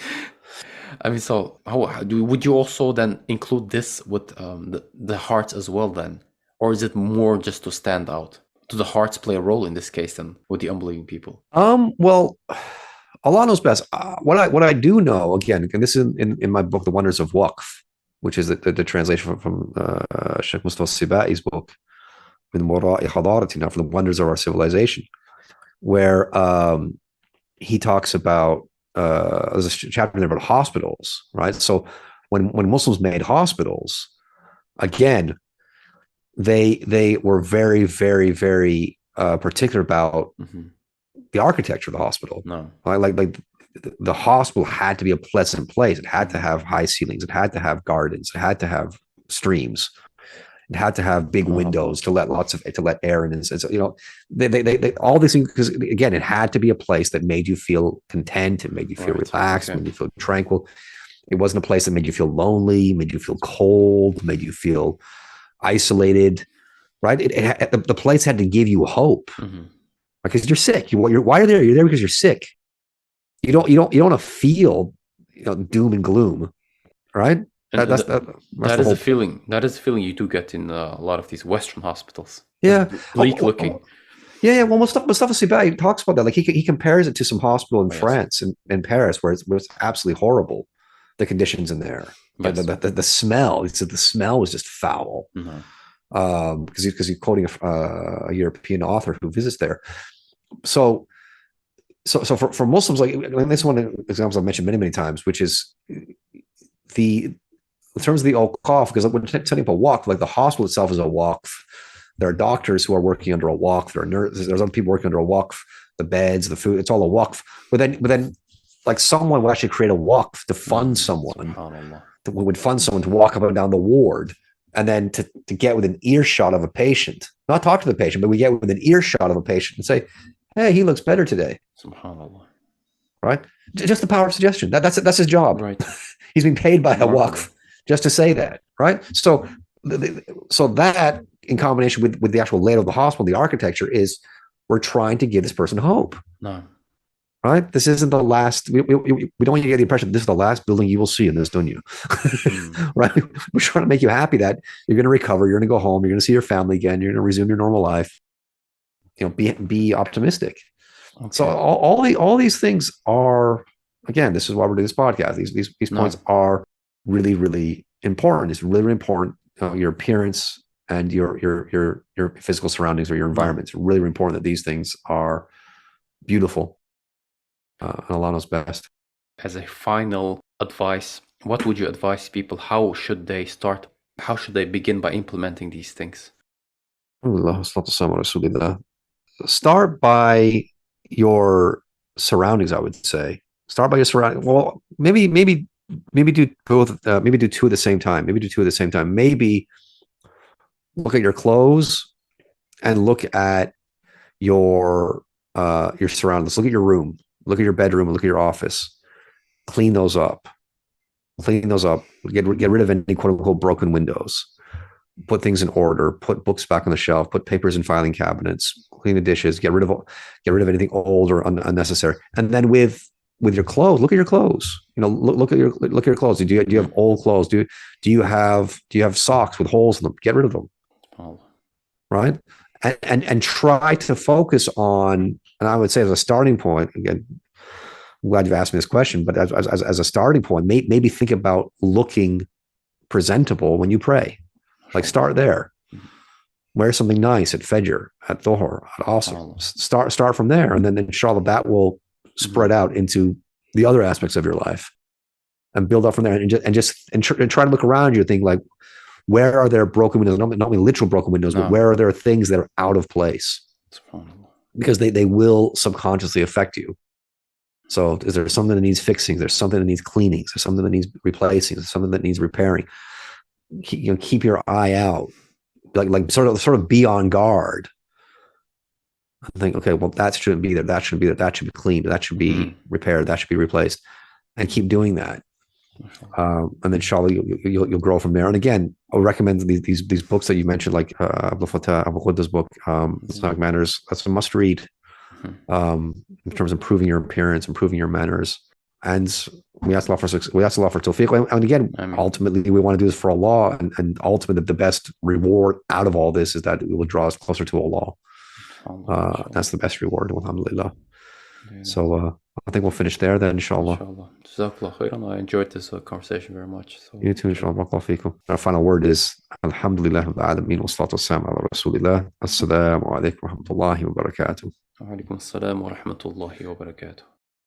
I mean, so would you also then include this with the hearts as well then? Or is it more just to stand out? Do the hearts play a role in this case then with the unbelieving people? Well, Allah knows best. What I do know, again, and this is in my book, The Wonders of Waqf, which is the translation from Sheikh Mustafa Sibai's book, من وراء حضارتنا, from the wonders of our civilization, where he talks about there's a chapter there about hospitals, right? So when Muslims made hospitals, again, they were very, very, very particular about the architecture of the hospital. No. Like the hospital had to be a pleasant place. It had to have high ceilings. It had to have gardens. It had to have streams. It had to have big windows to let air in. And so, you know, they all these things, because again, it had to be a place that made you feel content. It made you feel relaxed, made you feel tranquil. It wasn't a place that made you feel lonely, made you feel cold, made you feel isolated, right? The place had to give you hope, because you're sick. Why are you there? You're there because you're sick. You don't want to feel, you know, doom and gloom, right? That's that is a feeling. That is a feeling you do get in a lot of these Western hospitals. Yeah, bleak looking. Yeah. Well, Mustafa Sibai talks about that. Like he compares it to some hospital in France and in Paris, where it's absolutely horrible, the conditions in there. Yes. The smell. He said the smell was just foul. Because he's quoting a European author who visits there. So for Muslims, like, and this is one of the examples I've mentioned many times, which is in terms of the al-Khawf, because when setting up a waqf, like the hospital itself is a waqf. There are doctors who are working under a waqf. There are nurses. There's other people working under a waqf. The beds, the food, it's all a waqf. But then, like someone would actually create a waqf to fund someone. We would fund someone to walk up and down the ward, and then to get within earshot of a patient, not talk to the patient, but we get within earshot of a patient and say, "Hey, he looks better today." Subhanallah. Right? Just the power of suggestion. That's his job. Right. He's being paid by a waqf just to say that. Right? So that, in combination with the actual layout of the hospital, the architecture, is we're trying to give this person hope. No. Right? This isn't the last. We don't want you to get the impression this is the last building you will see in this dunya. Right? We're trying to make you happy that you're going to recover. You're going to go home. You're going to see your family again. You're going to resume your normal life. You know, be optimistic. Okay. So all these things are, again, this is why we're doing this podcast. These points are really, really important. It's really, really important. Your appearance and your physical surroundings or your environment. It's really, really important that these things are beautiful. And Allah knows best. As a final advice, what would you advise people? How should they start? How should they begin by implementing these things? Start by your surroundings, I would say. Start by your surroundings. Well, maybe do both. Maybe do two at the same time. Maybe look at your clothes and look at your surroundings. Look at your room. Look at your bedroom. Look at your office. Clean those up. Get rid of any quote unquote broken windows. Put things in order. Put books back on the shelf. Put papers in filing cabinets. Clean the dishes. Get rid of anything old or unnecessary. And then with your clothes, look at your clothes. You know, look at your clothes. Do you have old clothes? Do you have socks with holes in them? Get rid of them. Oh. Right. And try to focus on, and I would say as a starting point, again, I'm glad you've asked me this question, but as a starting point, maybe think about looking presentable when you pray. Like start there. Wear something nice at Fajr, at Dhuhr, at Asr. Start from there, and then inshallah that will spread out into the other aspects of your life, and build up from there. And try to look around you and think like, where are there broken windows? Not only literal broken windows, but where are there things that are out of place? Because they will subconsciously affect you. So is there something that needs fixing? There's something that needs cleaning. There's something that needs replacing. There's something that needs repairing. Keep your eye out, like sort of be on guard. I think, okay, well, that shouldn't be there. That shouldn't be there. That should be cleaned. That should be repaired. That should be replaced. And keep doing that. And then inshallah, you'll grow from there. And again, I'll recommend these books that you mentioned, like Abdul Fattah's book, Islamic Manners. That's a must read in terms of improving your appearance, improving your manners. And we ask Allah for tawfiq. And again, ultimately, we want to do this for Allah. And ultimately, the best reward out of all this is that it will draw us closer to Allah. That's the best reward, alhamdulillah. So I think we'll finish there then, inshallah. Jazakallah khairan. I enjoyed this conversation very much. So, you too, inshallah. Our final word is alhamdulillah rabbil alameen wa salatu wassalam ala rasulillah. Assalamu alaikum wa rahmatullahi wa barakatuh. Wa alaikum assalam wa rahmatullahi wa barakatuh.